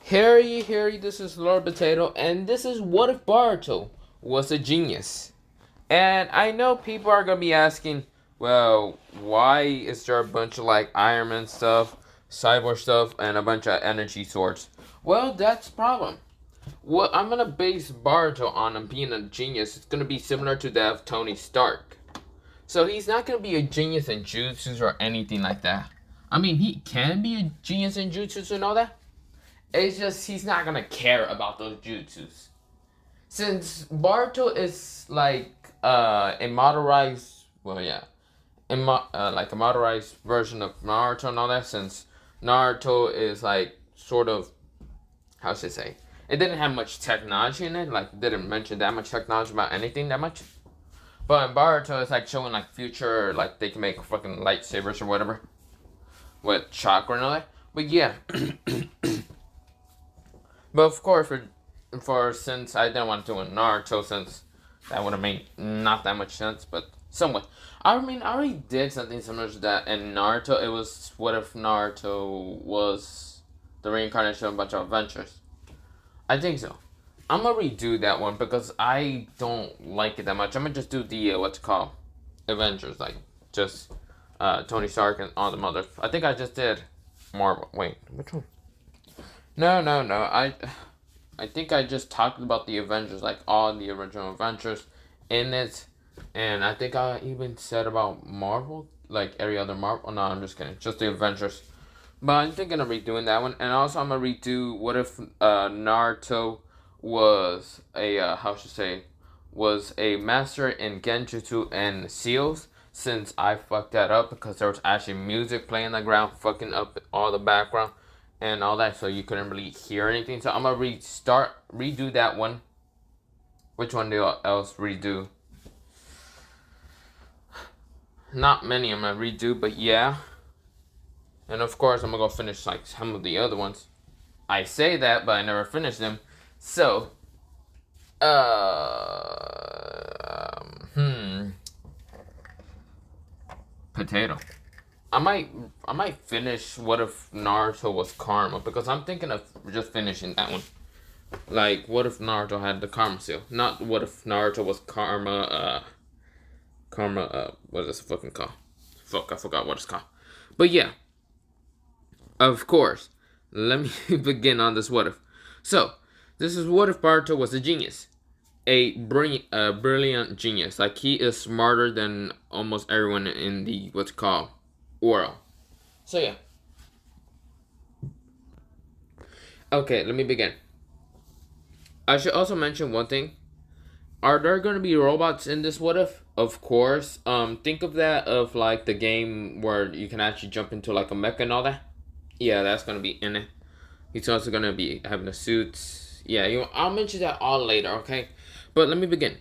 Harry, this is Lord Potato, and this is What If Boruto Was a Genius? And I know people are gonna be asking, well, why is there a bunch of like Iron Man stuff, Cyborg stuff, and a bunch of energy swords? Well, that's the problem. What I'm gonna base Boruto on him being a genius. It's gonna be similar to that of Tony Stark. So he's not gonna be a genius in jutsus or anything like that. I mean, he can be a genius in jutsus and all that. It's just he's not gonna care about those jutsus. Since Boruto is like a modernized, well, yeah, like a modernized version of Naruto and all that. Since Naruto is like sort of, how should I say, it didn't have much technology in it. Like, didn't mention that much technology about anything that much. But in Boruto, it's like showing like future, like they can make fucking lightsabers or whatever with chakra and all that. But yeah. But of course, for since I didn't want to do a Naruto, since that would have made not that much sense, but somewhat. I mean, I already did something similar to that in Naruto. It was what if Naruto was the reincarnation of a bunch of adventures? I think so. I'm gonna redo that one because I don't like it that much. I'm gonna just do the what's it called Avengers, like just Tony Stark and all the mother. I think I just did Marvel. Wait, which one? No. I think I just talked about the Avengers, like all the original Avengers in it, and I think I even said about Marvel, like every other Marvel. Oh, no, I'm just kidding. Just the Avengers. But I'm thinking of redoing that one, and also I'm gonna redo what if Naruto was a how should I say, was a master in Genjutsu and seals. Since I fucked that up because there was actually music playing in the ground, fucking up all the background and all that, so you couldn't really hear anything. So I'm gonna redo that one. Which one do I else redo? Not many I'm gonna redo, but yeah. And of course I'm gonna go finish like some of the other ones. I say that, but I never finish them. So, potato. I might finish what if Naruto was karma because I'm thinking of just finishing that one. Like, what if Naruto had the karma seal? Not what if Naruto was what is this fucking called? Fuck, I forgot what it's called. But yeah, of course, let me begin on this what if. So, this is what if Boruto was a genius. A brilliant genius. Like, he is smarter than almost everyone in the, what's called, world. So yeah. Okay, let me begin. I should also mention one thing. Are there going to be robots in this what if? Of course. Think of that of like the game where you can actually jump into like a mecha and all that. Yeah, that's going to be in it. He's also going to be having the suits. Yeah, I'll mention that all later, okay? But let me begin.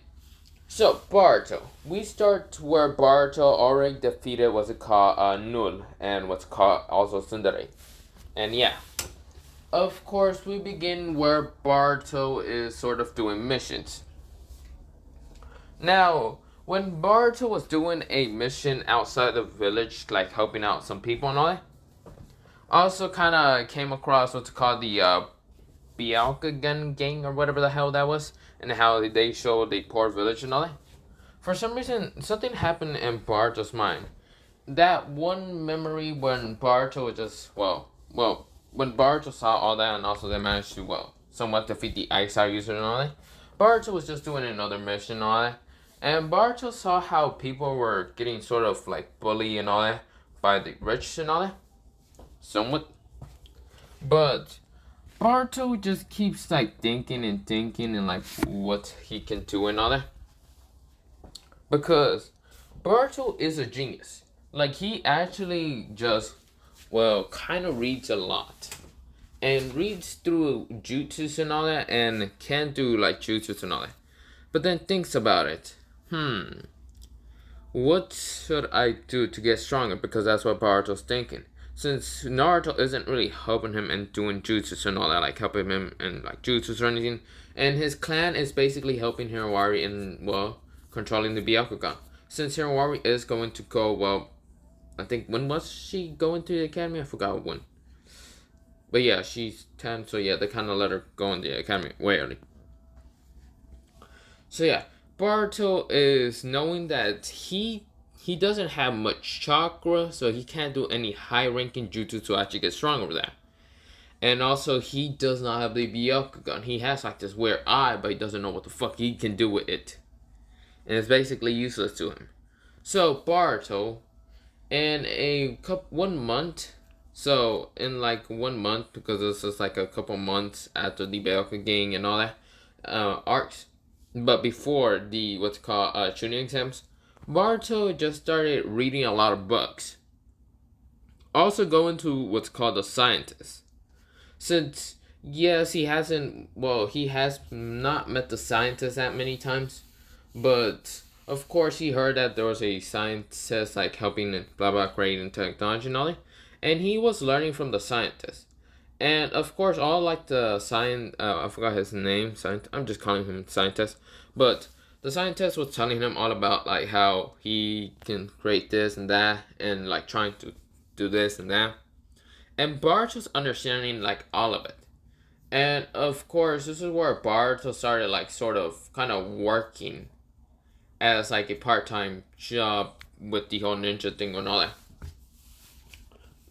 So, Boruto. We start where Boruto already defeated what's it called, Null, and what's called also Tsundere. And yeah. Of course, we begin where Boruto is sort of doing missions. Now, when Boruto was doing a mission outside the village, like helping out some people and all that, also kind of came across what's called the Byakugan gang or whatever the hell that was, and how they showed the poor village and all that. For some reason, something happened in Boruto's mind. That one memory when Boruto was just, when Boruto saw all that and also they managed to, somewhat defeat the Ice Eye user and all that, Boruto was just doing another mission and all that. And Boruto saw how people were getting sort of like bullied and all that by the rich and all that. Somewhat. But Boruto just keeps like thinking and like what he can do and all that. Because Boruto is a genius. Like, he actually just, kind of reads a lot. And reads through jutsus and all that, and can do, like, jutsus and all that. But then thinks about it. What should I do to get stronger? Because that's what Boruto's thinking. Since Naruto isn't really helping him in doing jutsus and all that, like, helping him in, like, jutsus or anything. And his clan is basically helping Hirawari in, controlling the Byakugan. Since Hirawari is going to go, I think, when was she going to the academy? I forgot when. But yeah, she's 10, so yeah, they kind of let her go in the academy way early. So yeah, Boruto is knowing that he doesn't have much chakra, so he can't do any high ranking jutsu to actually get strong over that. And also, he does not have the Byakugan. He has like this weird eye, but he doesn't know what the fuck he can do with it. And it's basically useless to him. So, Boruto, in a couple, 1 month, so in like 1 month, because this is like a couple months after the Byakugan and all that arcs, but before the what's called tuning exams, Boruto just started reading a lot of books. Also going to what's called the scientist. Since yes, he has not met the scientist that many times, but of course he heard that there was a scientist like helping in blah blah creating technology and all that, and he was learning from the scientist. And of course, all like the science, I forgot his name. I'm just calling him scientist. But the scientist was telling him all about like how he can create this and that, and like trying to do this and that. And Bart was understanding like all of it. And of course, this is where Boruto started like sort of kind of working as like a part-time job with the whole ninja thing and all that.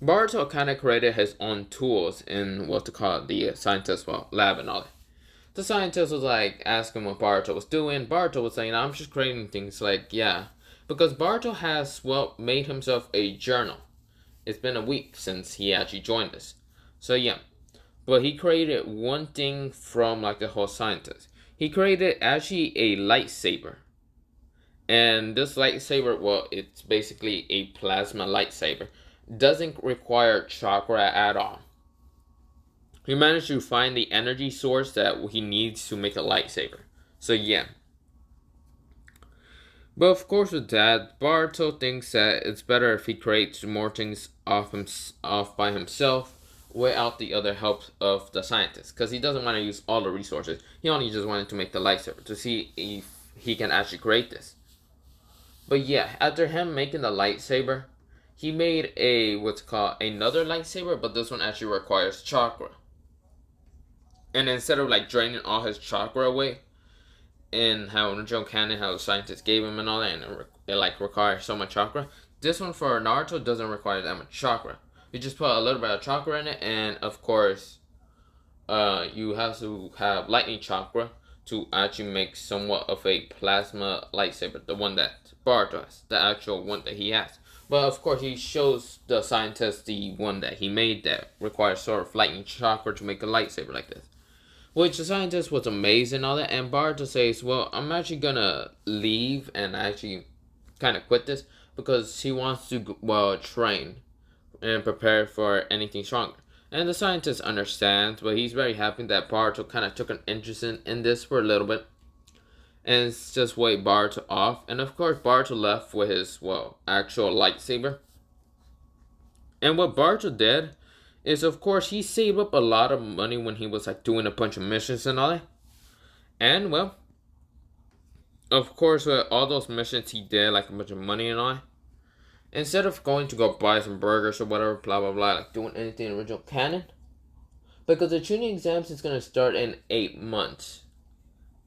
Boruto kind of created his own tools in what to call it, the scientist lab and all that. The scientist was like asking what Boruto was doing. Boruto was saying, "I'm just creating things." Like yeah, because Boruto has made himself a journal. It's been a week since he actually joined us, so yeah. But he created one thing from like the whole scientist. He created actually a lightsaber. And this lightsaber, well, it's basically a plasma lightsaber. Doesn't require chakra at all. He managed to find the energy source that he needs to make a lightsaber. So yeah. But of course with that, Boruto thinks that it's better if he creates more things off by himself without the other help of the scientist, because he doesn't want to use all the resources. He only just wanted to make the lightsaber to see if he can actually create this. But yeah, after him making the lightsaber, he made what's called another lightsaber, but this one actually requires chakra. And instead of like draining all his chakra away, in how original canon, how the scientists gave him and all that, and it like requires so much chakra. This one for Naruto doesn't require that much chakra. You just put a little bit of chakra in it, and of course, you have to have lightning chakra to actually make somewhat of a plasma lightsaber, the one that Boruto has, the actual one that he has. But of course, he shows the scientist the one that he made that requires sort of lightning chakra to make a lightsaber like this. Which the scientist was amazed and all that, and Boruto says, well, I'm actually gonna leave and actually kind of quit this because he wants to, well, train and prepare for anything stronger. And the scientist understands, but he's very happy that Boruto kind of took an interest in this for a little bit. And it's just wait Boruto off. And of course, Boruto left with his, well, actual lightsaber. And what Boruto did is, of course, he saved up a lot of money when he was like doing a bunch of missions and all that. And well, of course, with all those missions he did, like a bunch of money and all that, instead of going to go buy some burgers or whatever, blah blah blah, like doing anything original canon, because the tuning exams is gonna start in 8 months.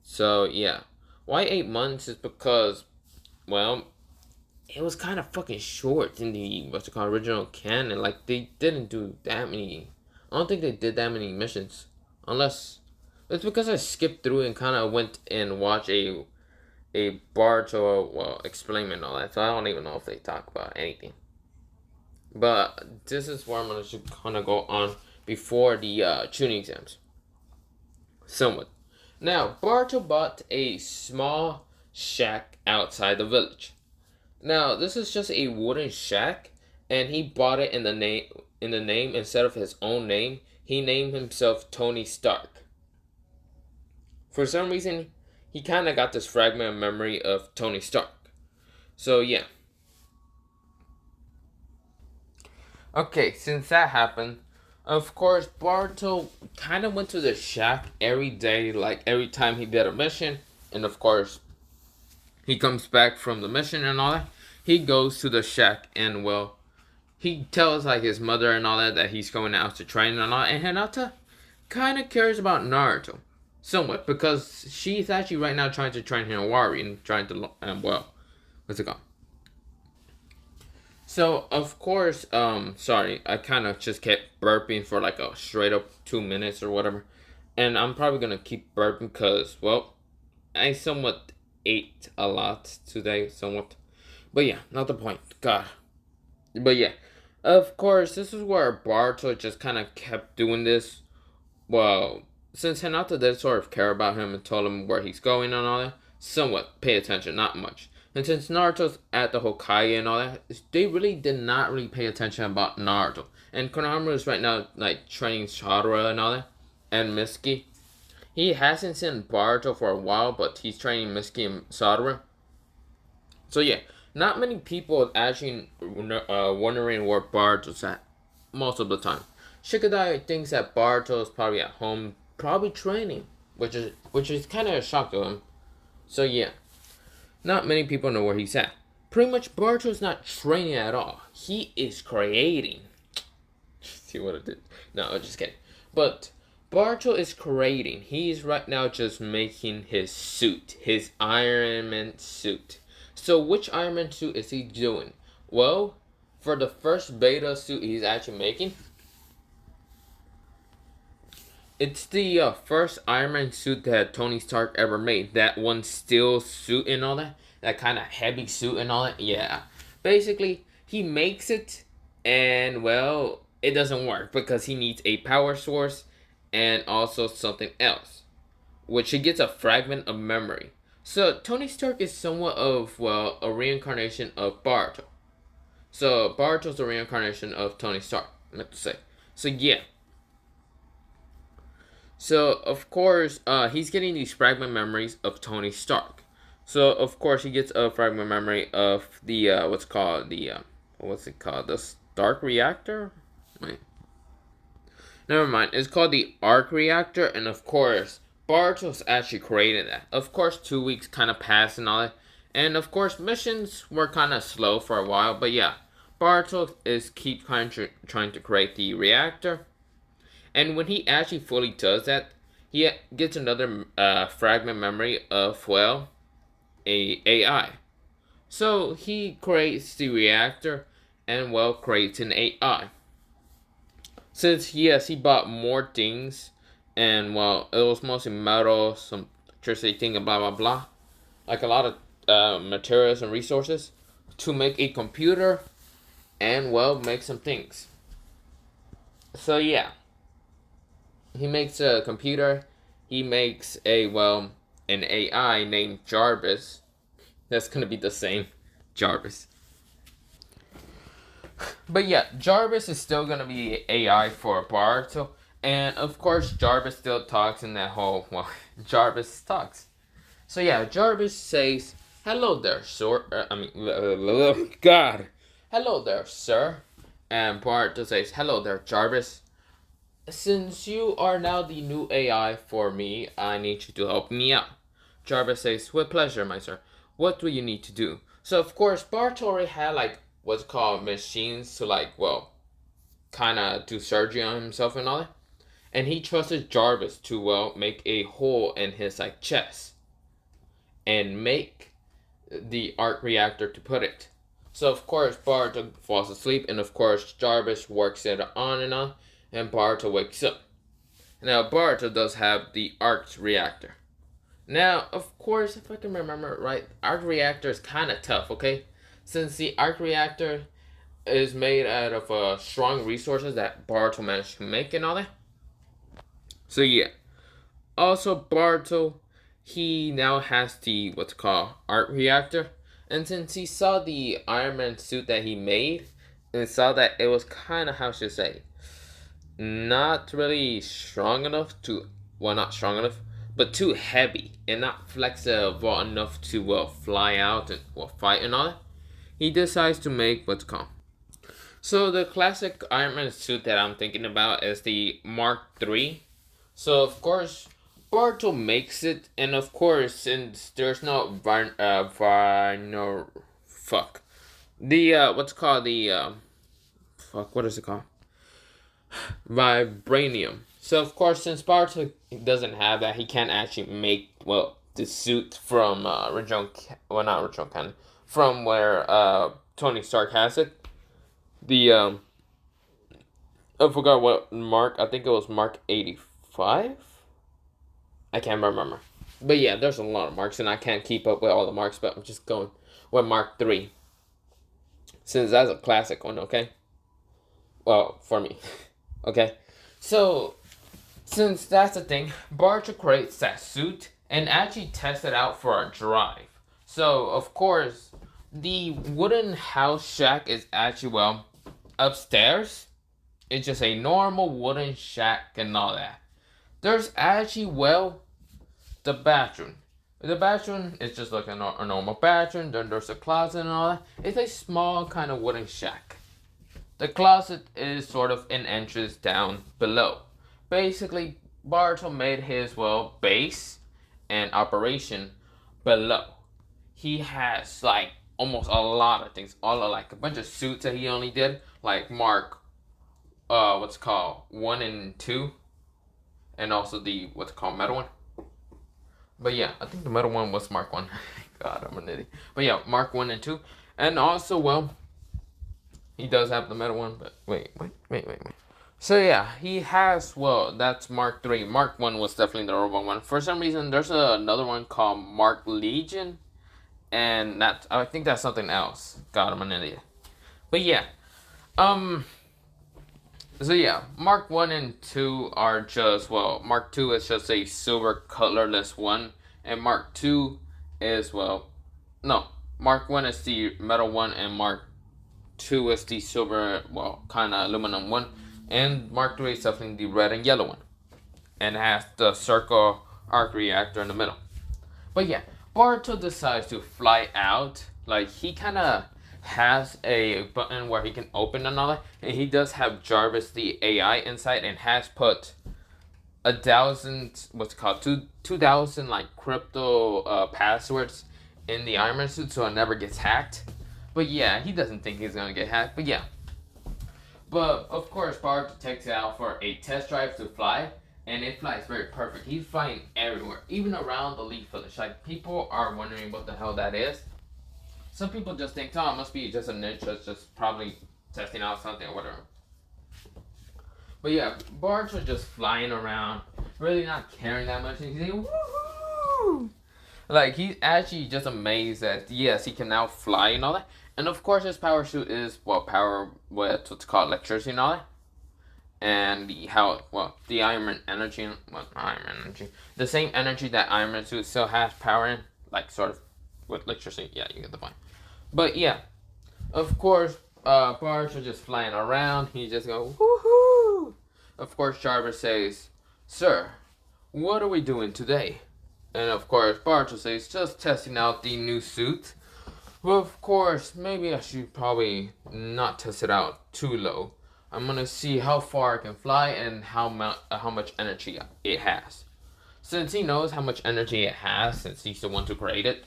So yeah, why 8 months is because, well, it was kind of fucking short in the what's it called original canon. Like they didn't do that many. I don't think they did that many missions, unless it's because I skipped through and kind of went and watched a Boruto explain and all that. So I don't even know if they talk about anything. But this is where I'm gonna go on before the tuning exams. Somewhat. Now Boruto bought a small shack outside the village. Now, this is just a wooden shack, and he bought it in the name instead of his own name. He named himself Tony Stark. For some reason, he kind of got this fragment of memory of Tony Stark. So yeah. Okay, since that happened, of course, Boruto kind of went to the shack every day, like every time he did a mission, and of course, he comes back from the mission and all that. He goes to the shack and, well, he tells like his mother and all that he's going out to train and all, and Hinata kind of cares about Naruto somewhat because she's actually right now trying to train Hinawari and trying to what's it called? So of course, sorry, I kind of just kept burping for like a straight up 2 minutes or whatever, and I'm probably gonna keep burping because I somewhat ate a lot today, somewhat, but yeah, not the point. God, but yeah, of course, this is where Barto just kind of kept doing this. Well, since Hinata did sort of care about him and told him where he's going and all that, somewhat pay attention, not much. And since Naruto's at the Hokage and all that, they really did not really pay attention about Naruto. And Konohamaru is right now like training Chadora and all that, and Mitsuki. He hasn't seen Boruto for a while, but he's training Mitsuki and Chadora. So yeah, not many people actually wondering where Boruto's at most of the time. Shikadai thinks that Boruto is probably at home, probably training, which is kind of a shock to him. So yeah, not many people know where he's at. Pretty much, Boruto's not training at all. He is creating. See what I did? No, I'm just kidding. But Boruto is creating. He's right now just making his suit, his Iron Man suit. So which Iron Man suit is he doing? Well, for the first beta suit he's actually making, it's the first Iron Man suit that Tony Stark ever made. That one steel suit and all that. That kind of heavy suit and all that. Yeah. Basically, he makes it and, well, it doesn't work because he needs a power source and also something else, which he gets a fragment of memory. So, Tony Stark is somewhat of, well, a reincarnation of Boruto. So, Boruto's a reincarnation of Tony Stark, I meant to say. So, yeah. So, of course, he's getting these fragment memories of Tony Stark. So, of course, he gets a fragment memory of the, what's it called? The Stark Reactor? Wait. Never mind. It's called the Arc Reactor, and of course, Bartos actually created that. Of course, 2 weeks kind of passed and all that. And, of course, missions were kind of slow for a while, but yeah. Bartos is keep trying to create the reactor. And when he actually fully does that, he gets another fragment memory of, well, a AI. So he creates the reactor and, well, creates an AI. Since, yes, he bought more things and, well, it was mostly metal, some electricity thing, and blah, blah, blah. Like a lot of materials and resources to make a computer and, well, make some things. So, yeah. He makes a computer. He makes an AI named Jarvis. That's going to be the same. Jarvis. But yeah, Jarvis is still going to be AI for Boruto. And of course, Jarvis still talks in that whole, well, Jarvis talks. So yeah, Jarvis says, "Hello there, sir." God. "Hello there, sir." And Boruto says, "Hello there, Jarvis. Since you are now the new AI for me, I need you to help me out." Jarvis says, "With pleasure, my sir. What do you need to do?" So, of course, Bart already had, like, what's called machines to, like, well, kind of do surgery on himself and all that. And he trusted Jarvis to, well, make a hole in his, like, chest. And make the arc reactor to put it. So, of course, Bart falls asleep. And, of course, Jarvis works it on and on. And Boruto wakes up. Now, Boruto does have the arc reactor. Now, of course, if I can remember it right, arc reactor is kind of tough, okay? Since the arc reactor is made out of strong resources that Boruto managed to make and all that. So, yeah. Also, Boruto, he now has the, what's called, arc reactor. And since he saw the Iron Man suit that he made, and saw that it was kind of, how should I say, not really strong enough to, well, not strong enough, but too heavy and not flexible enough to, well, fly out and, well, fight and all that, he decides to make what's called. So the classic Iron Man suit that I'm thinking about is the Mark III. So, of course, Boruto makes it, and of course, since there's no fuck, what is it called? Vibranium. So of course, since Boruto doesn't have that, he can't actually make the suit from not original canon, from where Tony Stark has it. The I forgot what mark. I think it was Mark 85. I can't remember. But yeah, there's a lot of marks, and I can't keep up with all the marks. But I'm just going with Mark 3, since that's a classic one. Okay. Well, for me. Okay. So, since that's the thing, Boruto creates that suit and actually tests it out for a drive. So, of course, the wooden house shack is actually, upstairs. It's just a normal wooden shack and all that. There's actually, the bathroom. The bathroom is just like a normal bathroom. Then there's a closet and all that. It's a small kind of wooden shack. The closet is sort of an entrance down below. Basically, Boruto made his, base and operation below. He has, almost a lot of things. A bunch of suits that he only did. Like Mark, 1 and 2. And also the, metal one. But yeah, I think the metal one was Mark 1. God, I'm an idiot. But yeah, Mark 1 and 2. And also, he does have the metal one, but wait. So yeah, he has, that's Mark 3. Mark 1 was definitely the normal one. For some reason, there's another one called Mark Legion. And I think that's something else. God, I'm an idiot. But yeah. So yeah, Mark 1 and 2 are just, Mark 2 is just a silver colorless one. And Mark 2 is, Mark 1 is the metal one, and Mark 2 is the silver, kind of aluminum one. And Mark 3 is definitely the red and yellow one. And has the circle arc reactor in the middle. But yeah, Boruto decides to fly out. He kind of has a button where he can open and all that. And he does have Jarvis, the AI, inside, and has put 1,000, 2,000, crypto passwords in the Iron Man suit so it never gets hacked. But yeah, he doesn't think he's gonna get hacked, but yeah. But of course, Boruto takes it out for a test drive to fly, and it flies very perfect. He's flying everywhere, even around the Leaf Village. People are wondering what the hell that is. Some people just think, it must be just a ninja, just probably testing out something or whatever. But yeah, Boruto just flying around, really not caring that much, and he's like, woohoo! He's actually just amazed that, yes, he can now fly and all that. And of course, his power suit is, power with what's called electricity and all that. And the Iron Man energy, the same energy that Iron Man suit still has power in, sort of, with electricity. Yeah, you get the point. But yeah, of course, Boruto just flying around. He just goes, woohoo! Of course, Jarvis says, sir, what are we doing today? And of course, Boruto says, just testing out the new suit. Well, of course, maybe I should probably not test it out too low. I'm gonna see how far it can fly and how much energy it has. Since he knows how much energy it has, since he's the one to create it.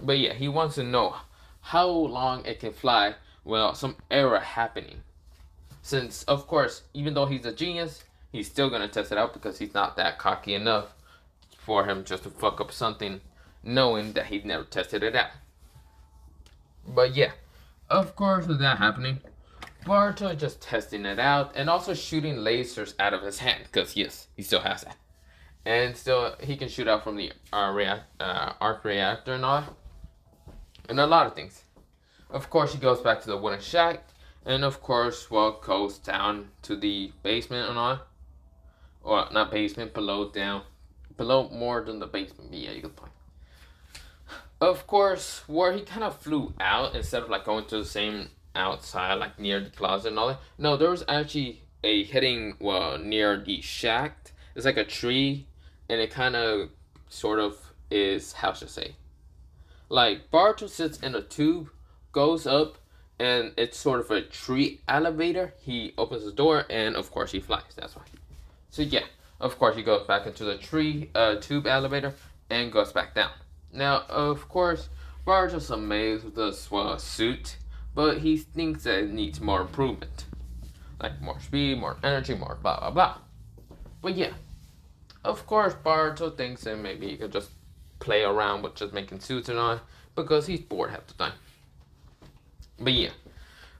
But yeah, he wants to know how long it can fly without some error happening. Since, of course, even though he's a genius, he's still gonna test it out because he's not that cocky enough for him just to fuck up something knowing that he's never tested it out. But yeah, of course, with that happening, Boruto is just testing it out and also shooting lasers out of his hand because yes, he still has that. And still, he can shoot out from the arc reactor and all that. And a lot of things. Of course, he goes back to the wooden shack. And of course, goes down to the basement and all that. Or, not basement, down. Below more than the basement. But yeah, you get the point. Of course, where he kind of flew out instead of going to the same outside, near the closet and all that. No, there was actually a hitting, near the shack. It's like a tree. And it kind of, sort of, is, how should I say? Boruto sits in a tube, goes up, and it's sort of a tree elevator. He opens the door, and of course he flies. That's why. So yeah, of course he goes back into the tube elevator, and goes back down. Now, of course, Boruto's amazed with this suit, but he thinks that it needs more improvement. like more speed, more energy, more blah blah blah. But yeah, of course, Boruto thinks that maybe he could just play around with just making suits and all because he's bored half the time. But yeah,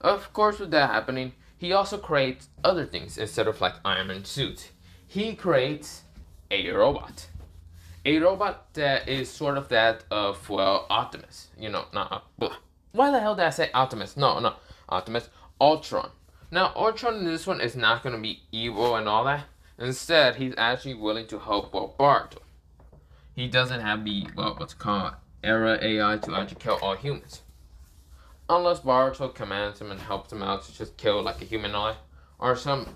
of course, with that happening, he also creates other things instead of like Iron Man suits. He creates a robot. A robot that is sort of that of, well, Optimus. You know, not. Why the hell did I say Optimus? No, Optimus. Ultron. Now, Ultron in this one is not going to be evil and all that. Instead, he's actually willing to help, well, Bart. He doesn't have the, well, what's called era AI to actually kill all humans. Unless Boruto commands him and helps him out to just kill like a humanoid or some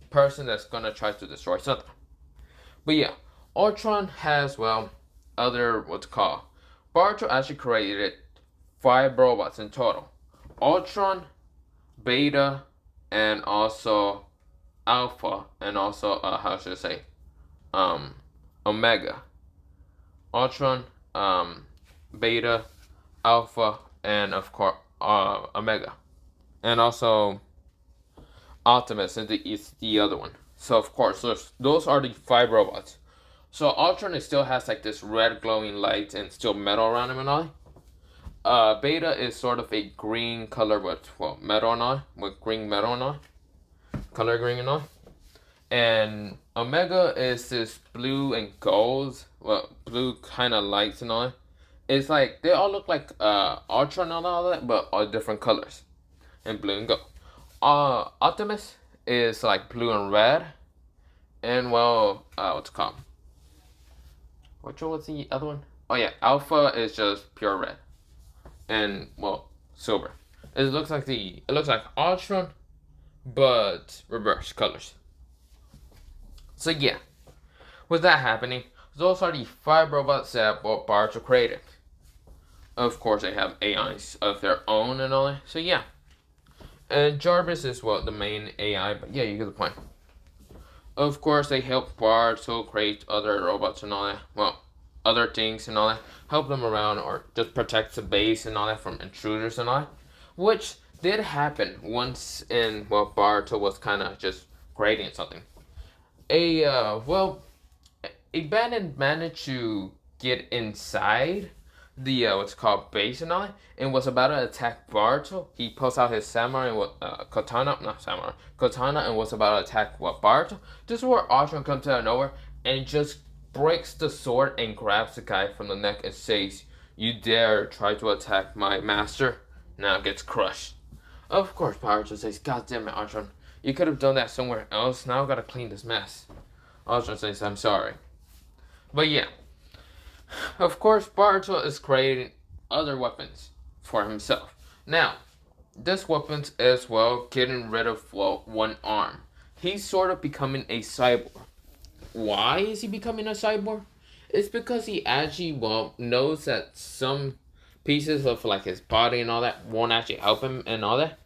person that's gonna try to destroy something. But yeah, Ultron has, well, other what's called. Boruto actually created 5 robots in total. Ultron, Beta, and also Alpha, and also how should I say, Omega. Ultron, Beta, Alpha, and of course Omega, and also Optimus and the other one. So of course those are the 5 robots. So Ultron still has like this red glowing light and still metal around him and all. Beta is sort of a green color with, well, metal and all, with green metal and all, color green and all. And Omega is this blue and gold, well, blue kind of lights and all. It's like they all look like Ultron and all that, but all different colors, and blue and gold. Optimus is like blue and red, and well, what's it called? Which one was the other one? Oh yeah, Alpha is just pure red, and well, silver. It looks like Ultron, but reverse colors. So yeah, with that happening, those are the 5 robots that Boruto created. Of course, they have AIs of their own and all that. So yeah, and Jarvis is, well, the main AI. But yeah, you get the point. Of course, they help Boruto create other robots and all that. Well, other things and all that. Help them around or just protect the base and all that from intruders and all that. Which did happen once in, well, Boruto was kind of just creating something. A bandit managed to get inside the what's called base and all that, and was about to attack Boruto. He pulls out his samurai and katana, and was about to attack Boruto. This is where Ultron comes out of nowhere and just breaks the sword and grabs the guy from the neck and says, "You dare try to attack my master? Now gets crushed." Of course, Boruto says, "God damn it, Ultron. You could have done that somewhere else. Now I gotta clean this mess." Ultron says, "I'm sorry." But yeah. Of course, Boruto is creating other weapons for himself. Now, this weapon is, well, getting rid of, well, one arm. He's sort of becoming a cyborg. Why is he becoming a cyborg? It's because he actually, well, knows that some pieces of, like, his body and all that won't actually help him and all that.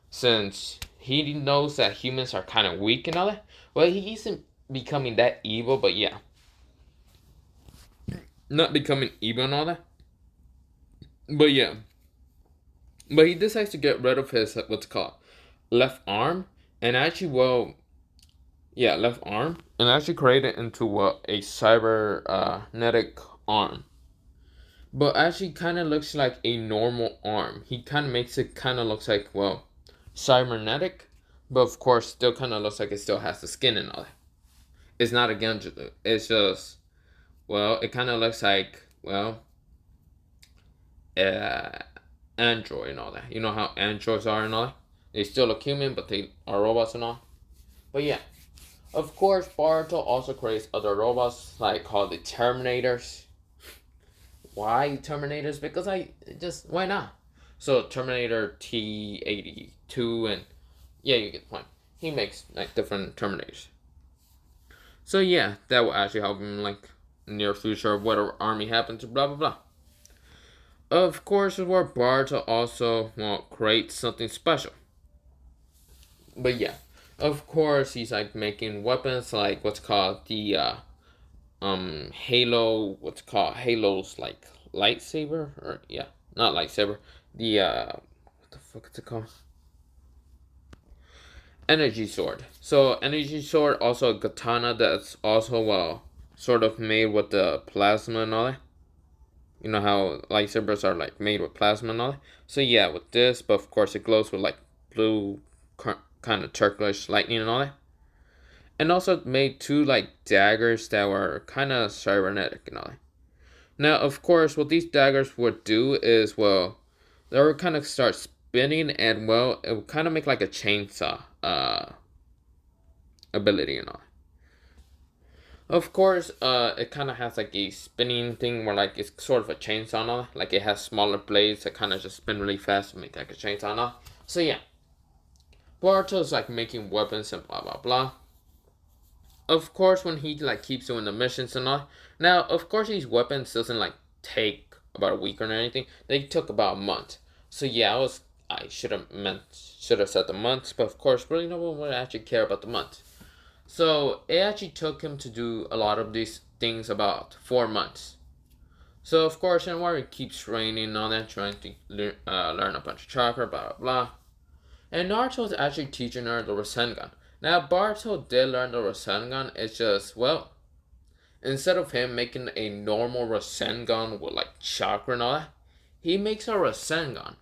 Since he knows that humans are kind of weak and all that. Well, he isn't becoming that evil, but yeah. Not becoming evil and all that. But yeah. But he decides to get rid of his, what's called, left arm. And actually, well, yeah, left arm. And actually create it into a cybernetic arm. But actually kind of looks like a normal arm. He kind of makes it kind of looks like, well, cybernetic. But of course, still kind of looks like it still has the skin and all that. It's not a gun. It's just, well, it kind of looks like, well, android and all that. You know how androids are and all that? They still look human, but they are robots and all. But yeah. Of course, Boruto also creates other robots, like called the Terminators. Why Terminators? Because why not? So Terminator T-82 and, yeah, you get the point. He makes, like, different Terminators. So yeah, that will actually help him, like, near future of whatever army happens, blah blah blah. Of course, is where Boruto also, well, creates something special. But yeah, of course he's like making weapons like what's called the Halo, what's called Halo's like lightsaber, or yeah, not lightsaber, the what the fuck is it called? energy sword. So energy sword, also a katana that's also sort of made with the plasma and all that. You know how lightsabers are like made with plasma and all that. So yeah, with this, but of course it glows with like blue kind of turquoise lightning and all that. And also made two like daggers that were kind of cybernetic and all that. Now, of course, what these daggers would do is, they would kind of start spinning, and it would kind of make like a chainsaw ability and all. Of course, it kind of has like a spinning thing where like it's sort of a chainsaw and all. Like it has smaller blades that kind of just spin really fast and make like a chainsaw and all. So yeah, Boruto is like making weapons and blah blah blah. Of course, when he like keeps doing the missions and all. Now, of course, these weapons doesn't like take about a week or anything. They took about a month. So yeah, I should have said the months, but of course, really no one would actually care about the month. So it actually took him to do a lot of these things about 4 months. So of course, Anwar keeps training and all that, trying to learn a bunch of chakra, blah blah blah. And Naruto is actually teaching her the Rasengan. Now, Boruto did learn the Rasengan. It's just, instead of him making a normal Rasengan with like chakra and all that, he makes a Rasengan.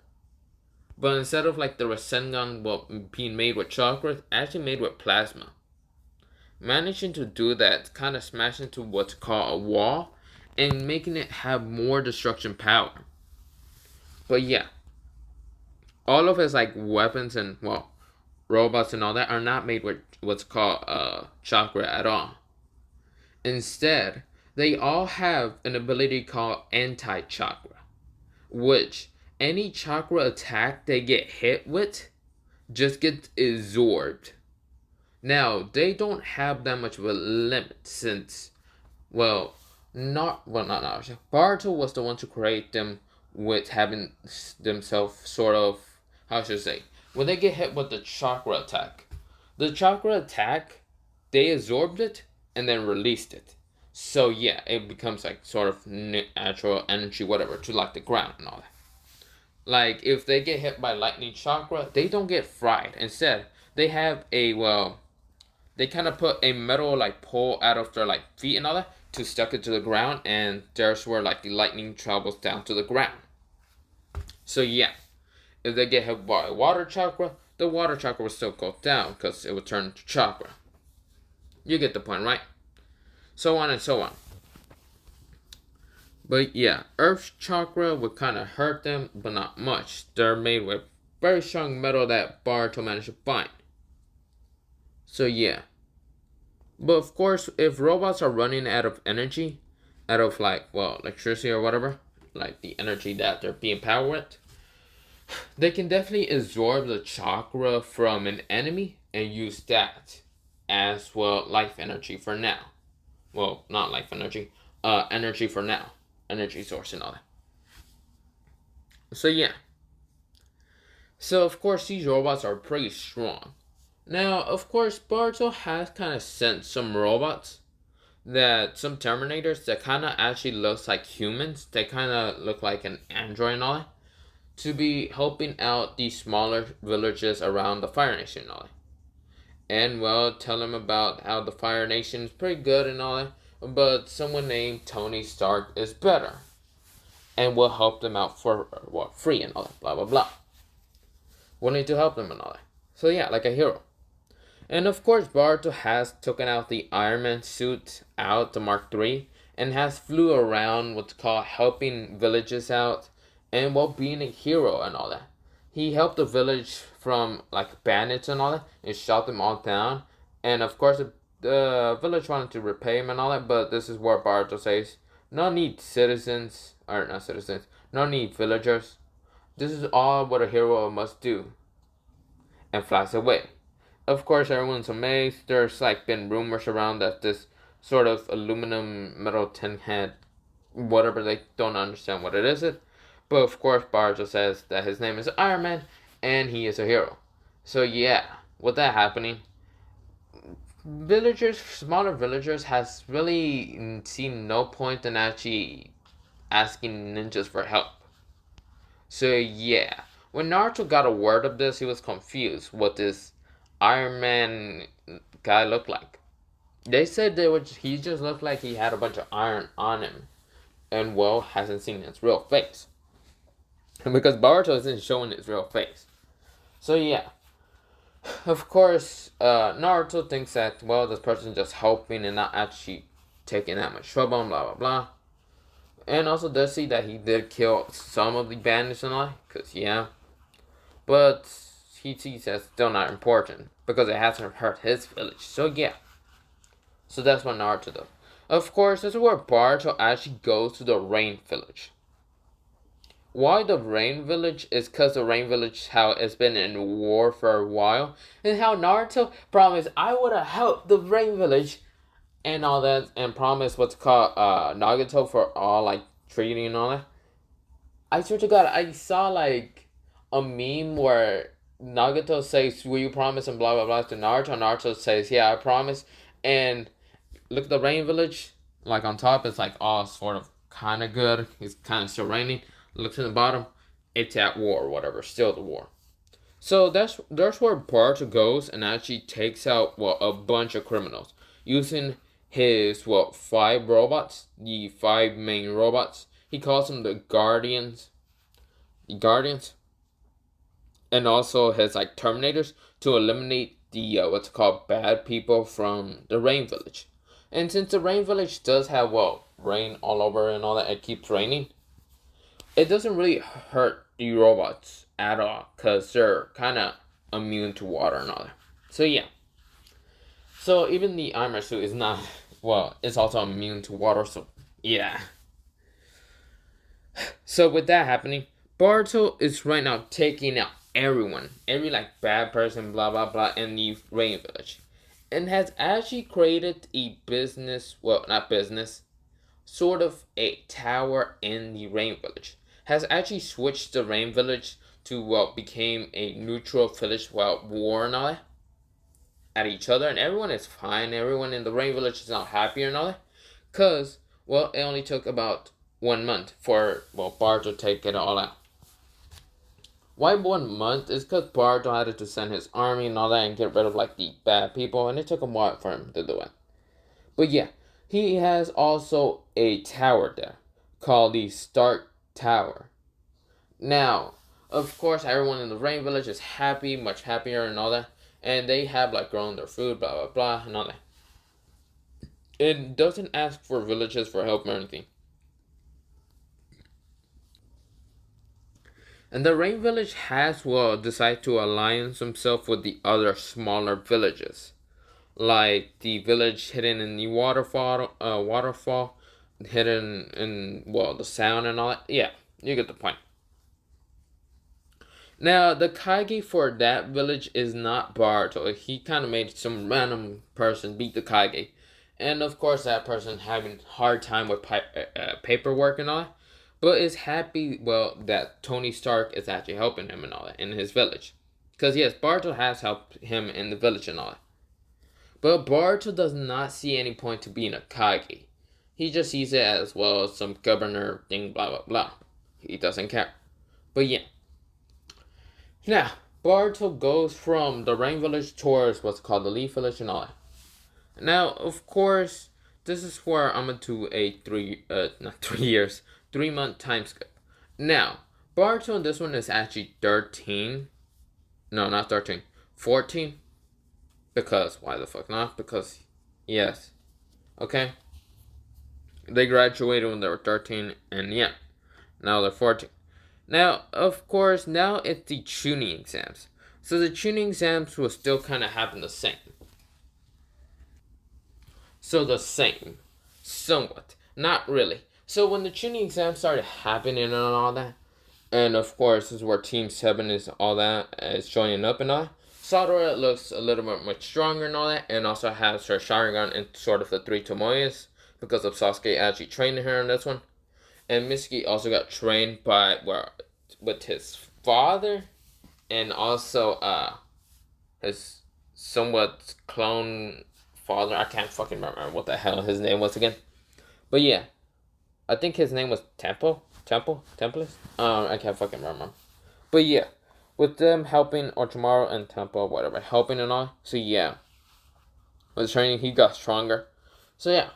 But instead of like the Rasengan being made with chakra, it's actually made with plasma. Managing to do that, kind of smash into what's called a wall, and making it have more destruction power. But yeah, all of his like weapons and robots and all that are not made with what's called chakra at all. Instead, they all have an ability called anti-chakra, which any chakra attack they get hit with just gets absorbed. Now, they don't have that much of a limit since, not Naruto. Boruto was the one to create them with having themselves sort of, how should I say, when they get hit with the chakra attack, they absorbed it and then released it. So yeah, it becomes like sort of natural energy, whatever, to like the ground and all that. Like if they get hit by lightning chakra, they don't get fried. Instead, they have they kind of put a metal like pole out of their like feet and all that to stuck it to the ground, and there's where like the lightning travels down to the ground. So yeah, if they get hit by water chakra, the water chakra will still go down because it will turn to chakra. You get the point, right? So on and so on. But yeah, earth chakra would kind of hurt them, but not much. They're made with very strong metal that Boruto managed to find. So yeah. But of course, if robots are running out of energy, out of electricity or whatever, like the energy that they're being powered with, they can definitely absorb the chakra from an enemy and use that as life energy for now. Well, not life energy, energy for now, energy source and all that. So yeah. So of course these robots are pretty strong. Now, of course, Boruto has kind of sent some robots, some Terminators that kind of actually looks like humans. They kind of look like an android and all that, to be helping out these smaller villages around the Fire Nation and all that. And tell them about how the Fire Nation is pretty good and all that, but someone named Tony Stark is better, and will help them out for free and all that, blah blah blah. Willing to help them and all that. So yeah, like a hero. And of course, Boruto has taken out the Iron Man suit out, the Mark III, and has flew around what's called helping villages out, and being a hero and all that. He helped the village from like bandits and all that, and shot them all down. And of course, the village wanted to repay him and all that, but this is where Boruto says, no need no need villagers. This is all what a hero must do. And flies away. Of course, everyone's amazed. There's been rumors around that this sort of aluminum metal tin head, whatever, they don't understand what it is. But of course, Boruto says that his name is Iron Man and he is a hero. So yeah, with that happening, smaller villagers has really seen no point in actually asking ninjas for help. So yeah, when Naruto got a word of this, he was confused what this Iron Man guy looked like. They said he just looked like he had a bunch of iron on him, and well, hasn't seen his real face because Boruto isn't showing his real face. So yeah, of course, Naruto thinks that well, this person just helping and not actually taking that much trouble, and blah blah blah. And also does see that he did kill some of the bandits and all, cause yeah, but he sees that's still not important because it hasn't hurt his village. So yeah, so that's what Naruto does. Of course, this is where Boruto actually goes to the Rain Village. Why the Rain Village is because the Rain Village, how it's been in war for a while, and how Naruto promised I would have helped the Rain Village and all that, and promised what's called Nagato for all like treating and all that. I swear to God, I saw like a meme where Nagato says, "Will you promise?" and blah blah blah to Naruto. And Naruto says, "Yeah, I promise." And look at the Rain Village, like on top, it's like all sort of kind of good. It's kind of still raining. Look to the bottom, it's at war or whatever, still the war. So that's where Boruto goes and actually takes out well a bunch of criminals using his five robots, the five main robots. He calls them the Guardians, and also his like Terminators to eliminate the what's called bad people from the Rain Village. And since the Rain Village does have rain all over and all that, it keeps raining. It doesn't really hurt the robots at all because they're kind of immune to water and all that. So yeah. So even the armor suit is not it's also immune to water. So yeah. So with that happening, Boruto is right now taking out everyone, every like bad person, blah blah blah, in the Rain Village, and has actually created a business. Well, not business, sort of a tower in the Rain Village. Has actually switched the Rain Village to became a neutral village while war and all that at each other, and everyone is fine. Everyone in the Rain Village is not happy and all that, cause it only took about 1 month for Bart to take it all out. Why 1 month is because Boruto had to send his army and all that and get rid of like the bad people, and it took a while for him to do it. But yeah, he has also a tower there called the Stark Tower. Now, of course, everyone in the Rain Village is happy, much happier and all that, and they have like grown their food, blah blah blah, and all that. It doesn't ask for villages for help or anything. And the Rain Village has decided to alliance himself with the other smaller villages, like the village hidden in the waterfall, hidden in the sound and all that. Yeah, you get the point. Now the Kage for that village is not Baruto. He kind of made some random person beat the Kage, and of course that person having hard time with paperwork and all that, but is happy that Tony Stark is actually helping him and all that in his village, because yes, Baruto has helped him in the village and all that. But Boruto does not see any point to being a Kage. He just sees it as some governor thing, blah blah blah. He doesn't care. But yeah. Now, Boruto goes from the Rain Village towards what's called the Leaf Village and all that. Now, of course, this is where I'm gonna do a 3 month time skip. Now, Boruto in this one is actually 13. No, not 13. 14. Because, why the fuck not? Because, yes. Okay? They graduated when they were 13, and yeah. Now they're 14. Now, of course, now it's the tuning exams. So the tuning exams will still kind of happen the same. So the same. Somewhat. Not really. So when the tuning exams started happening and all that, and of course, this is where Team 7 is all that, is joining up and all that, Sadora looks a little bit much stronger and all that, and also has her Sharingan in sort of the three Tomoyas, because of Sasuke actually training her in this one. And Mitsuki also got trained with his father, and also his somewhat clone father. I can't fucking remember what the hell his name was again. But yeah, I think his name was Temple. I can't fucking remember. But yeah, with them helping Orochimaru and Temple, whatever, helping and all. So yeah, with training, he got stronger. So yeah,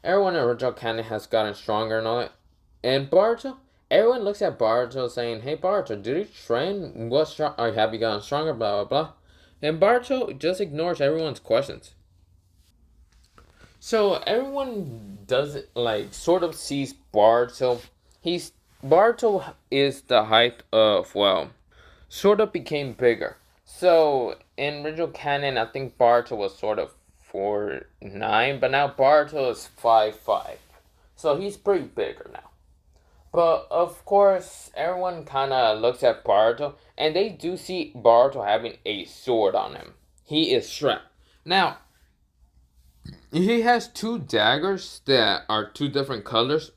everyone in original canon has gotten stronger and all that. And Boruto, everyone looks at Boruto saying, "Hey Boruto, did you train? What strong? Or have you gotten stronger?" Blah blah blah. And Boruto just ignores everyone's questions. So everyone does like sort of sees Boruto. He's Boruto is the height of sort of became bigger. So in original canon, I think Boruto was sort of 4'9", but now Boruto is 5'5", so he's pretty bigger now. But of course, everyone kind of looks at Boruto, and they do see Boruto having a sword on him. He is strapped. Now, he has two daggers that are two different colors.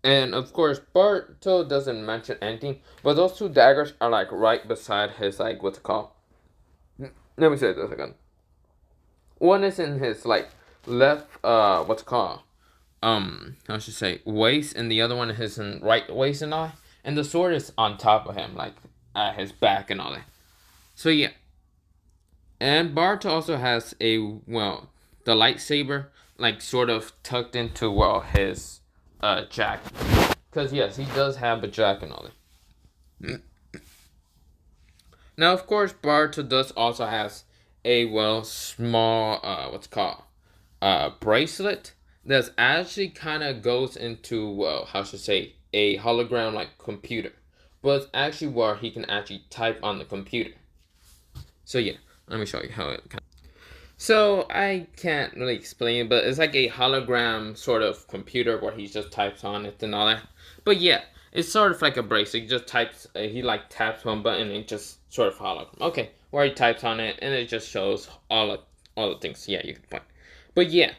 And of course, Boruto doesn't mention anything, but those two daggers are like right beside his like what's it called? Let me say this again. One is in his like left what's it called? I should say waist, and the other one is in right waist and all. And the sword is on top of him, like at his back and all that. So yeah. And Boruto also has a the lightsaber like sort of tucked into his jacket. Cause yes, he does have a jacket and all that. Now, of course, Boruto does also has a small what's it called bracelet that actually kind of goes into how should I say a hologram like computer, but it's actually where he can actually type on the computer. So yeah, let me show you how it. So I can't really explain, but it's like a hologram sort of computer where he just types on it and all that. But yeah, it's sort of like a bracelet. He just types. He like taps one button and it just sort of hologram. Okay, where he types on it and it just shows all the things. Yeah, you can find. But yeah,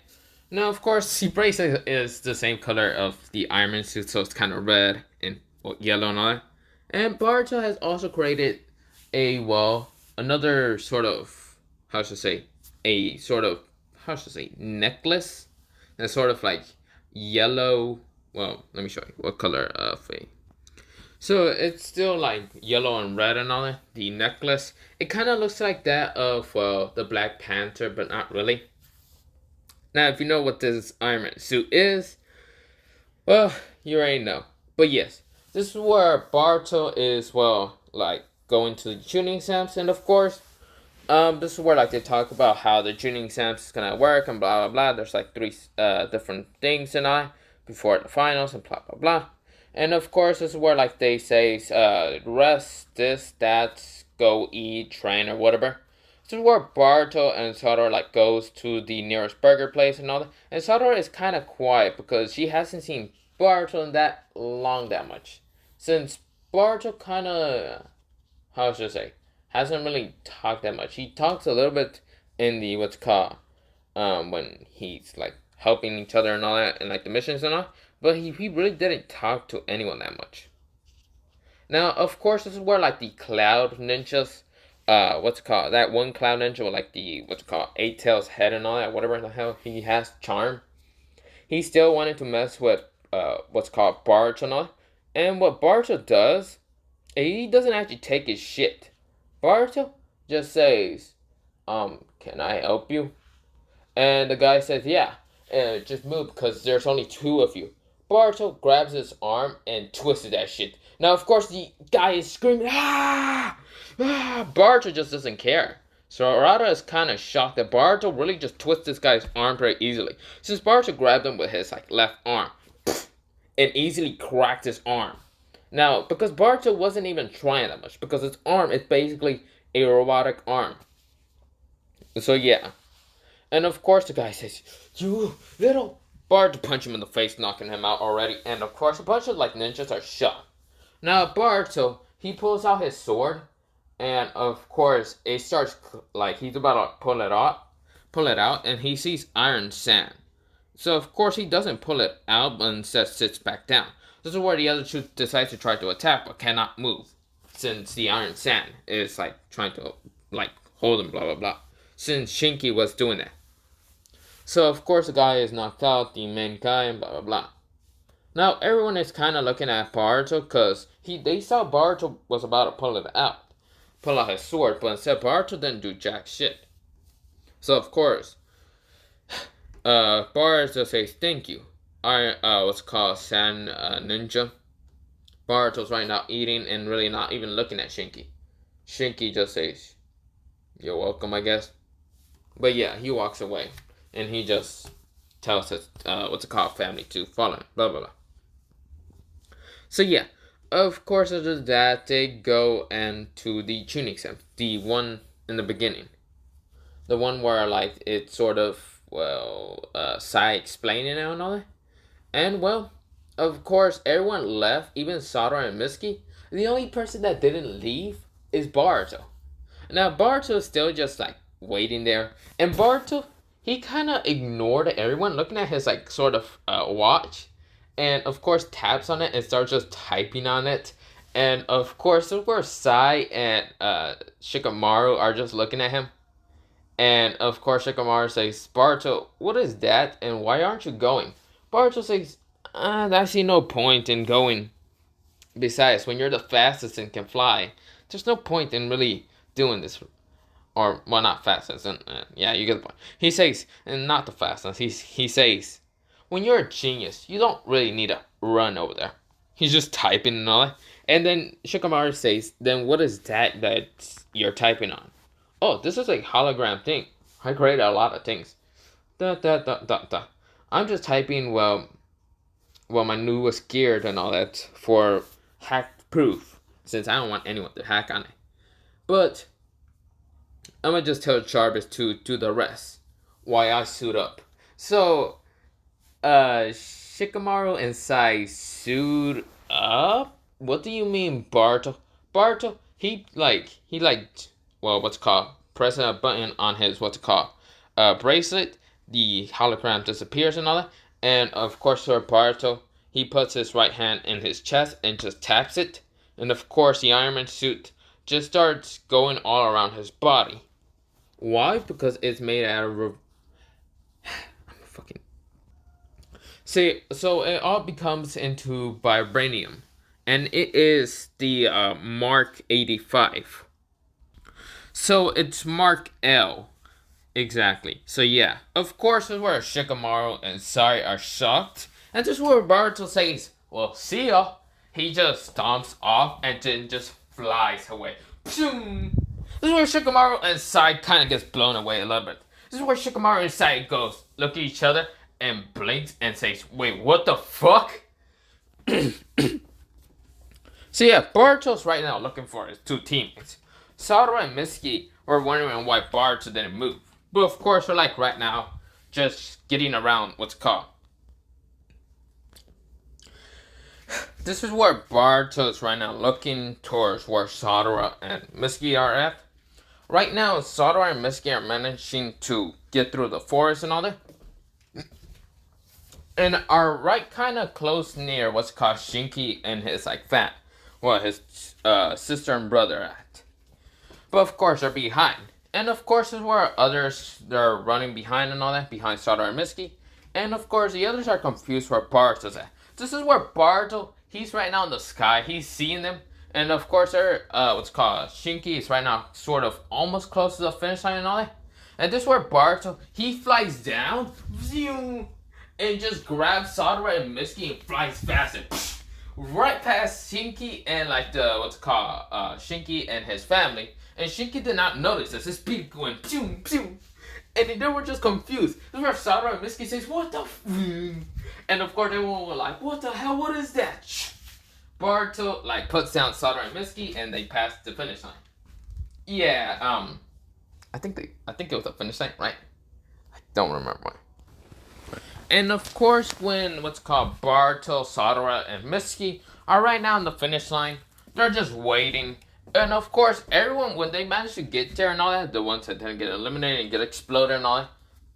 now of course the bracelet is the same color of the Iron Man suit, so it's kind of red and yellow and all that. And Boruto has also created a another sort of how should I say a sort of how should I say necklace that's sort of like yellow. Well, let me show you what color of a. So it's still like yellow and red and all that. The necklace, it kind of looks like that of the Black Panther, but not really. Now, if you know what this Iron Man suit is, well, you already know. But yes, this is where Boruto is like going to the tuning exams, and of course, this is where like they talk about how the tuning exams is gonna work and blah blah blah. There's like three different things and I before the finals and blah blah blah. And of course, this is where like they say rest, this, that, go eat, train or whatever. This is where Barto and Satoru like goes to the nearest burger place and all that. And Satoru is kind of quiet because she hasn't seen Barto in that long that much. Since Barto kind of, how should I say, hasn't really talked that much. He talks a little bit in the what's called when he's like helping each other and all that and like the missions and all, but he really didn't talk to anyone that much. Now, of course, this is where like the cloud ninjas, what's it called? That one cloud ninja with like the what's it called, eight tails head and all that, whatever the hell he has charm. He still wanted to mess with what's called Barto and all. And what Barto does, he doesn't actually take his shit. Barto just says, can I help you? And the guy says, yeah, just move because there's only two of you. Barto grabs his arm and twists that shit. Now, of course, the guy is screaming, ah! Ah! Barto just doesn't care. So Arata is kind of shocked that Barto really just twists this guy's arm very easily. Since Barto grabbed him with his like left arm and easily cracked his arm. Now, because Barto wasn't even trying that much, because his arm is basically a robotic arm. So yeah. And of course the guy says, you little... Barto punch him in the face, knocking him out already. And of course a bunch of like ninjas are shocked. Now Barto, he pulls out his sword. And of course it starts like he's about to pull it out, and he sees iron sand. So of course he doesn't pull it out, but instead sits back down. This is where the other two decide to try to attack, but cannot move, since the iron sand is like trying to like hold him, blah blah blah. Since Shinki was doing that. So of course the guy is knocked out, the main guy, and blah blah blah. Now everyone is kind of looking at Boruto because they saw Boruto was about to pull it out, pull out his sword, but instead Boruto didn't do jack shit. So of course, Boruto says thank you. What's called San Ninja. Boruto's right now eating and really not even looking at Shinki. Shinki just says, "You're welcome, I guess." But yeah, he walks away and he just tells his family to follow him. Blah blah blah. So yeah, of course after that they go and to the tuning exam, the one in the beginning, the one where like it's sort of Sai explaining it and all that. And well, of course everyone left, even Sadara and Mitsuki. The only person that didn't leave is Boruto. Now Boruto is still just like waiting there, and Boruto he kind of ignored everyone, looking at his like sort of watch, and of course taps on it and starts just typing on it. And of course, this is where Sai and Shikamaru are just looking at him. And of course, Shikamaru says, "Boruto, what is that? And why aren't you going?" Boruto says, "I see no point in going. Besides, when you're the fastest and can fly, there's no point in really doing this." Or, well, not fastest. And yeah, you get the point. He says, and not the fastest. He says, when you're a genius, you don't really need to run over there. He's just typing and all that. And then Shikamaru says, then what is that you're typing on? Oh, this is a hologram thing. I created a lot of things. I'm just typing, well, my newest gear and all that for hack proof, since I don't want anyone to hack on it. But I'm gonna just tell Jarvis to do the rest while I suit up. So, Shikamaru and Sai suit up? What do you mean, Barto? Barto, he well, what's it called? Pressing a button on his, bracelet, the hologram disappears and all that. And of course, for Barto, he puts his right hand in his chest and just taps it. And of course, the Iron Man suit just starts going all around his body. Why? Because it's made out of See, so it all becomes into vibranium. And it is the Mark 85. So it's Mark L. Exactly. So yeah. Of course, this is where Shikamaru and Sai are shocked. And this is where Boruto says, well, see ya. He just stomps off and then just flies away. This is where Shikamaru and Sai kind of gets blown away a little bit. This is where Shikamaru and Sai goes, look at each other, and blinks and says, wait, what the fuck? So yeah, Boruto's right now looking for his two teammates. Sadara and Mitsuki were wondering why Boruto didn't move. But of course, we're like right now, just getting around what's called. This is where Boruto is right now looking towards where Sadara and Mitsuki are at. Right now, Sadara and Mitsuki are managing to get through the forest and all that. And are right kind of close near what's called Shinki and his his sister and brother at. But of course, they're behind. And of course, is where others, they're running behind and all that, behind Sadara and Mitsuki. And of course, the others are confused where Boruto's at. This is where Boruto, he's right now in the sky, he's seeing them. And of course, Shinki is right now sort of almost close to the finish line and all that. And this is where Boruto, he flies down, and just grabs Sadara and Mitsuki and flies faster. Right past Shinki and Shinki and his family. And Shinki did not notice this. His speed going pew pew. And they were just confused. This is where Sadara and Mitsuki says, what the f-? And of course everyone was like, what the hell, what is that? Boruto puts down Sadara and Mitsuki and they pass the finish line. Yeah, I think it was the finish line, right? I don't remember. And of course, when Boruto, Sadara, and Mitsuki are right now in the finish line, they're just waiting. And of course, everyone, when they manage to get there and all that, the ones that didn't get eliminated and get exploded and all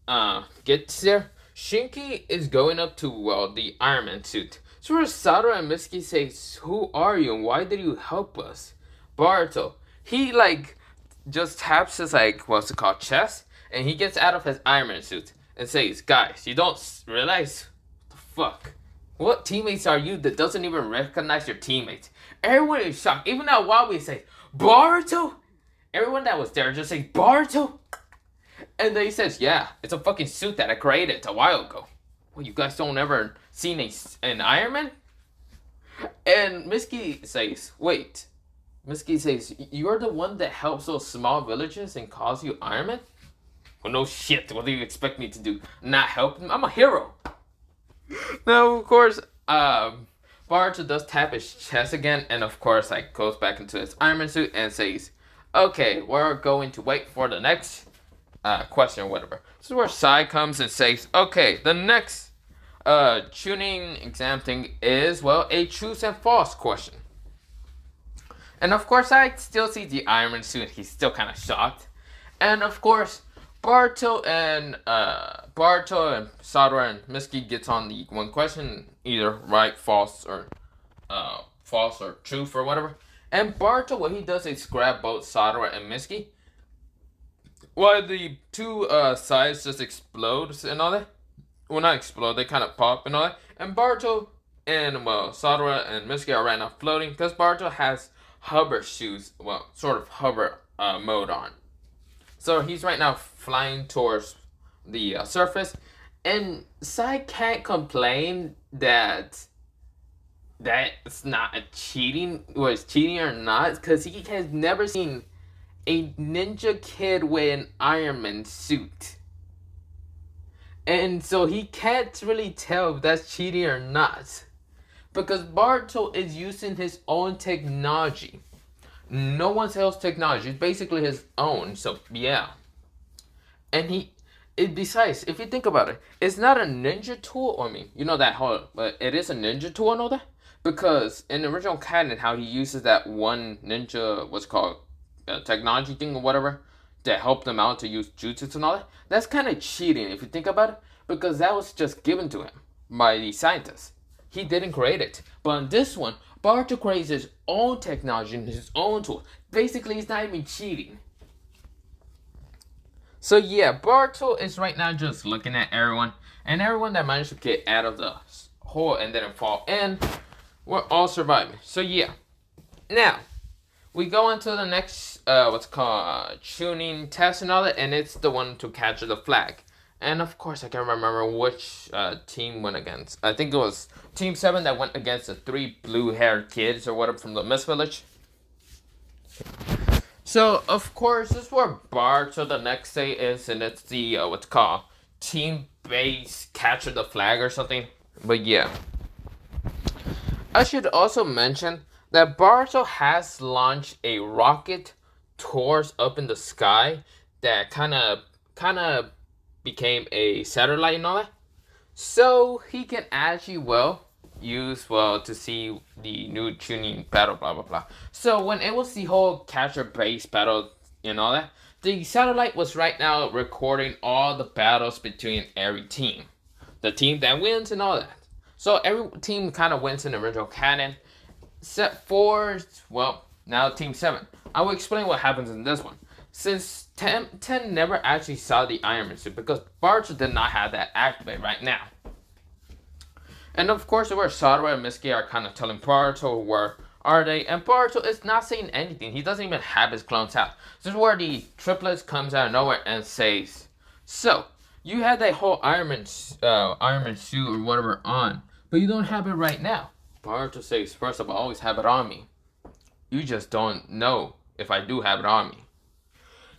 that, gets there, Shinki is going up to, the Iron Man suit. So where Sadara and Mitsuki says, who are you and why did you help us? Boruto, he, just taps his, chest, and he gets out of his Iron Man suit. And says, guys, you don't realize? What the fuck? What teammates are you that doesn't even recognize your teammates? Everyone is shocked. Even now, Wabi says, Boruto? Everyone that was there just says, Boruto? And then he says, yeah, it's a fucking suit that I created a while ago. Well, you guys don't ever seen an Iron Man? And Mitsuki says, wait. Mitsuki says, you're the one that helps those small villages and calls you Iron Man? Well, no shit. What do you expect me to do? Not help them? I'm a hero. Now, of course, Boruto does tap his chest again, and of course, like, goes back into his Iron Man suit and says, okay, we're going to wait for the next question or whatever. This is where Sai comes and says, okay, the next tuning exam thing is, well, a true and false question. And of course, I still see the Iron Man suit. He's still kind of shocked. And of course, Boruto and Sadara and Mitsuki gets on the one question, either right, false, or truth or whatever. And Boruto, what he does is grab both Sadara and Mitsuki, while the two sides just explode and all that. Well, not explode, they kind of pop and all that. And Boruto and Sadara and Mitsuki are right now floating because Boruto has hover shoes, well, sort of hover mode on. So he's right now flying towards the surface, and Sai can't complain that it's not a cheating, or it's cheating or not, because he has never seen a ninja kid with an Iron Man suit. And so he can't really tell if that's cheating or not, because Boruto is using his own technology. No one else's technology. It's basically his own. So, yeah. And besides, if you think about it, it's not a ninja tool. I mean, you know that whole, but it is a ninja tool and all that. Because in the original canon, how he uses that one ninja, what's called, technology thing or whatever, to help them out to use jutsu and all that. That's kind of cheating if you think about it. Because that was just given to him by the scientists. He didn't create it. But on this one, Boruto creates his own technology and his own tool. Basically, he's not even cheating. So yeah, Boruto is right now just looking at everyone. And everyone that managed to get out of the hole and didn't fall in, we're all surviving. So yeah. Now, we go into the next, what's called tuning test and all that. And it's the one to capture the flag. And of course, I can't remember which team went against. I think it was Team 7 that went against the 3 blue-haired kids or whatever from the Mist Village. So, of course, this is where Boruto the next day is, and it's the, what's called team-based capture the flag or something. But yeah. I should also mention that Boruto has launched a rocket towards up in the sky that kind of became a satellite and all that. So he can actually, use, to see the new tuning battle, blah, blah, blah. So when it was the whole capture base battle and all that, the satellite was right now recording all the battles between every team. The team that wins and all that. So every team kind of wins in the original canon. Except for, now Team 7. I will explain what happens in this one. Since 10 never actually saw the Iron Man suit because Boruto did not have that activated right now. And of course, where Sadara and Mitsuki are kind of telling Boruto where are they, and Boruto is not saying anything. He doesn't even have his clones out. This is where the triplets comes out of nowhere and says, so, you had that whole Iron Man suit or whatever on, but you don't have it right now. Boruto says, first of all, I always have it on me. You just don't know if I do have it on me.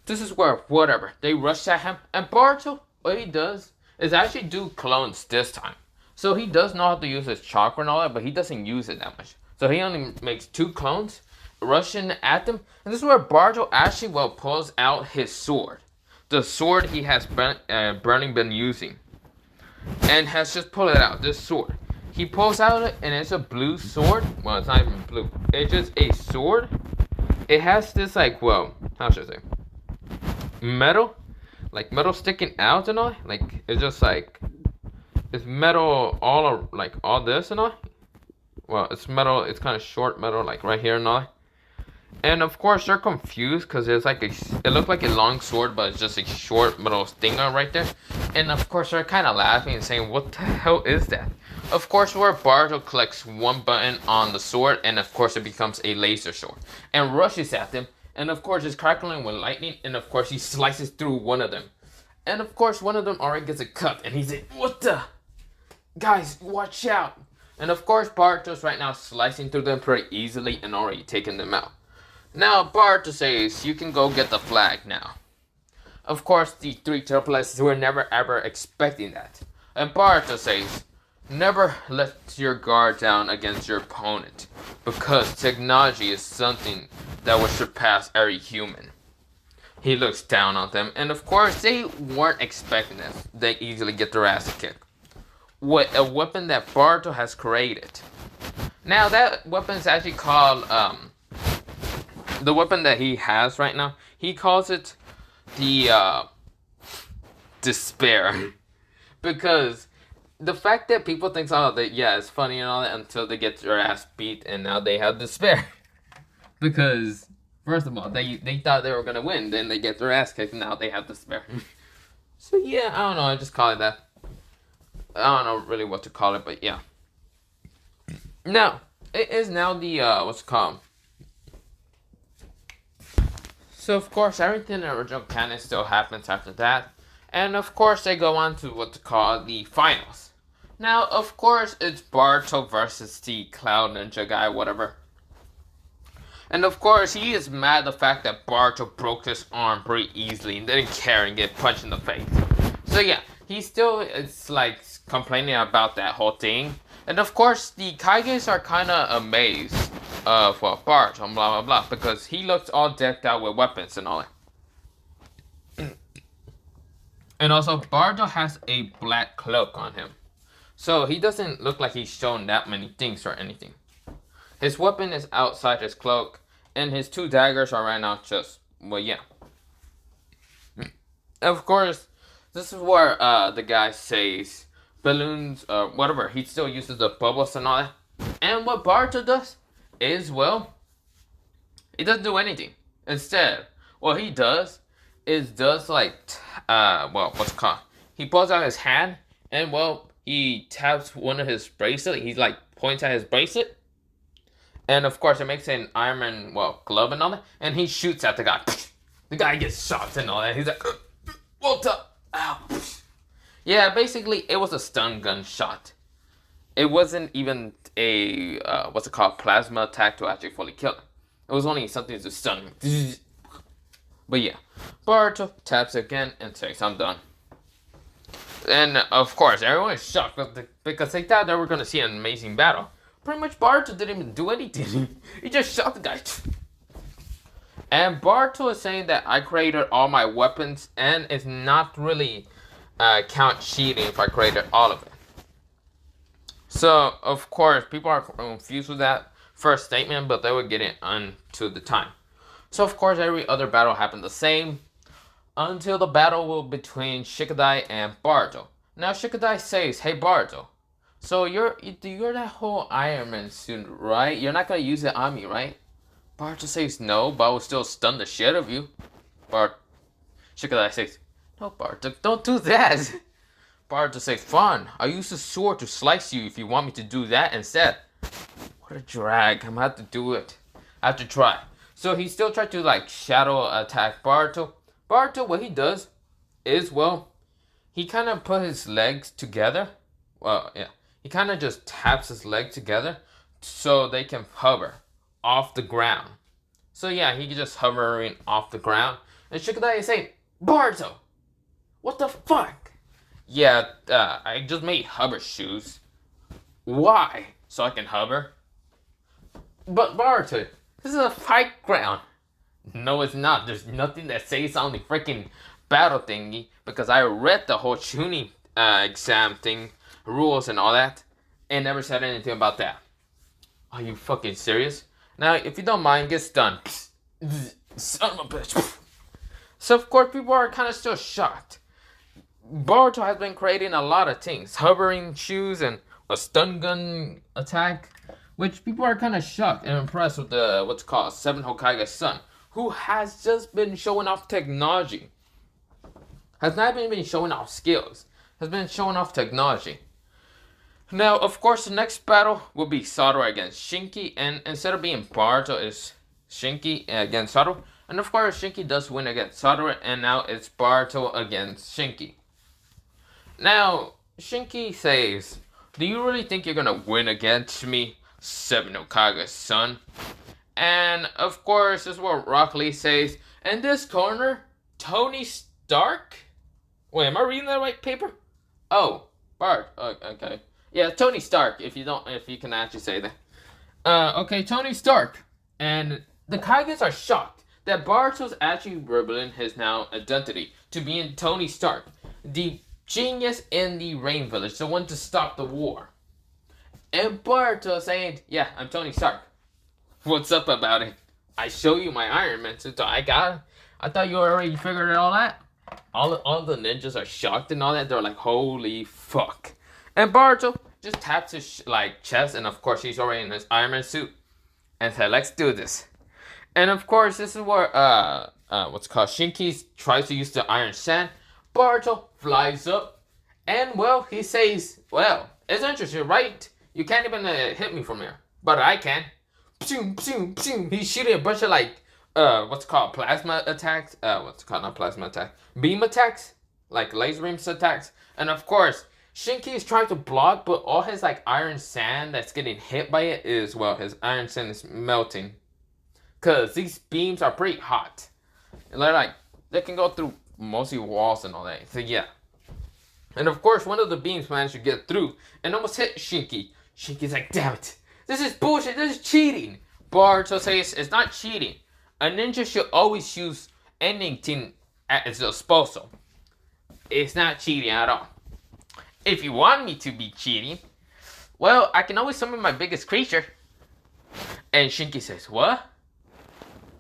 This is where, whatever, they rush at him, and Boruto, what he does is actually do clones this time. So he does know how to use his chakra and all that, but he doesn't use it that much. So he only makes 2 clones, rushing at them, and this is where Boruto actually, pulls out his sword. The sword he has been using, and has just pulled it out, this sword. He pulls out it, and it's a blue sword. Well, it's not even blue. It's just a sword. It has this, how should I say? Metal sticking out and all. It's just it's metal all this and all. Well, it's metal. It's kind of short metal, right here and all. And of course, they're confused because it's it looked like a long sword, but it's just a short metal stinger right there. And of course, they're kind of laughing and saying, "What the hell is that?" Of course, where Boruto clicks one button on the sword, and of course, it becomes a laser sword and rushes at them. And of course, it's crackling with lightning. And of course, he slices through one of them. And of course, one of them already gets a cut. And he's like, what the? Guys, watch out. And of course, Boruto's right now slicing through them pretty easily and already taking them out. Now, Boruto says, you can go get the flag now. Of course, the three triplets were never ever expecting that. And Boruto says, never let your guard down against your opponent, because technology is something that will surpass every human. He looks down on them, and of course, they weren't expecting this. They easily get their ass kicked. With a weapon that Boruto has created. Now, that weapon is actually called, the weapon that he has right now, he calls it the, despair. Because the fact that people think, oh, that, yeah, it's funny and all that until they get their ass beat and now they have despair. Because, first of all, they thought they were going to win, then they get their ass kicked and now they have despair. So, yeah, I don't know, I just call it that. I don't know really what to call it, but yeah. Now, it is now the, what's it called? So, of course, everything in the original canon still happens after that. And, of course, they go on to what to call the finals. Now, of course, it's Boruto versus the Cloud Ninja guy, whatever. And, of course, he is mad at the fact that Boruto broke his arm pretty easily and didn't care and get punched in the face. So, yeah, he still is, like, complaining about that whole thing. And, of course, the Kages are kind of amazed for Boruto and blah, blah, blah. Because he looks all decked out with weapons and all that. And also, Boruto has a black cloak on him. So, he doesn't look like he's shown that many things or anything. His weapon is outside his cloak. And his two daggers are right now just, well, yeah. Of course, this is where the guy says balloons, whatever. He still uses the bubbles and all that. And what Boruto does is, well, he doesn't do anything. Instead, what he does is like, well, what's it called? He pulls out his hand and, well, he taps one of his bracelet. He, like, points at his bracelet. And, of course, it makes an Iron Man, well, glove and all that. And he shoots at the guy. The guy gets shot and all that. He's like, what the? Ow. Yeah, basically, it was a stun gun shot. It wasn't even a, what's it called, plasma attack to actually fully kill him. It was only something to stun him. But yeah, Boruto taps again and says, I'm done. And, of course, everyone is shocked because they thought they were going to see an amazing battle. Pretty much, Boruto didn't even do anything. He just shot the guy. And Boruto is saying that I created all my weapons and it's not really count cheating if I created all of it. So, of course, people are confused with that first statement, but they were getting onto the time. So, of course, every other battle happened the same until the battle between Shikadai and Boruto. Now, Shikadai says, hey, Boruto, so you're that whole Iron Man suit, right? You're not going to use it on me, right? Boruto says, no, but I will still stun the shit out of you. Shikadai says, no, Boruto, don't do that. Boruto says, fine, I'll use the sword to slice you if you want me to do that instead. What a drag, I'm gonna have to do it. I have to try. So he still tried to, like, shadow attack Boruto. Boruto, what he does is, well, he kind of put his legs together. Well, yeah. He kind of just taps his leg together so they can hover off the ground. So yeah, he just hovering off the ground. And Shikadai is saying, Boruto, what the fuck? Yeah, I just made hover shoes. Why? So I can hover? But Boruto, this is a fight ground. No, it's not. There's nothing that says on the freaking battle thingy because I read the whole Chunin exam thing, rules and all that, and never said anything about that. Are you fucking serious? Now, if you don't mind, get stunned. Son of a bitch. So, of course, people are kind of still shocked. Boruto has been creating a lot of things. Hovering shoes and a stun gun attack. Which people are kind of shocked and impressed with the, what's called, 7 Hokage's son. Who has just been showing off technology. Has not been showing off skills. Has been showing off technology. Now, of course, the next battle will be Satoru against Shinki. And instead of being Boruto, it's Shinki against Satoru. And of course, Shinki does win against Satoru, and now it's Boruto against Shinki. Now, Shinki says, "Do you really think you're gonna win against me, Seven Hokage's son?" And of course, this is what Rock Lee says. In this corner, Tony Stark? Wait, am I reading that right paper? Oh, Bart. Okay. Yeah, Tony Stark, if you can actually say that. Okay, Tony Stark. And the Kages are shocked that Boruto's actually revealing his now identity to being Tony Stark, the genius in the Rain Village, the one to stop the war. And Boruto saying, "Yeah, I'm Tony Stark. What's up about it? I show you my Iron Man suit. I thought you already figured it all out." All the ninjas are shocked and all that. They're like, "Holy fuck!" And Boruto just taps his chest, and of course he's already in his Iron Man suit, and said, "Let's do this." And of course, this is where what's called Shinki tries to use the Iron Sand. Boruto flies up, and well, he says, "Well, it's interesting, right? You can't even hit me from here, but I can." Pshum, pshum, pshum. He's shooting a bunch of what's called plasma attacks. What's called not plasma attack, beam attacks, like laser beam attacks. And of course, Shinki is trying to block, but all his Iron Sand that's getting hit by it is, well, his Iron Sand is melting. Cause these beams are pretty hot. And they can go through mostly walls and all that. So yeah. And of course, one of the beams managed to get through and almost hit Shinki. Shinki's like, "Damn it. This is bullshit. This is cheating." Boruto says it's not cheating. A ninja should always use anything at his disposal. It's not cheating at all. If you want me to be cheating, well, I can always summon my biggest creature. And Shinki says, "What?"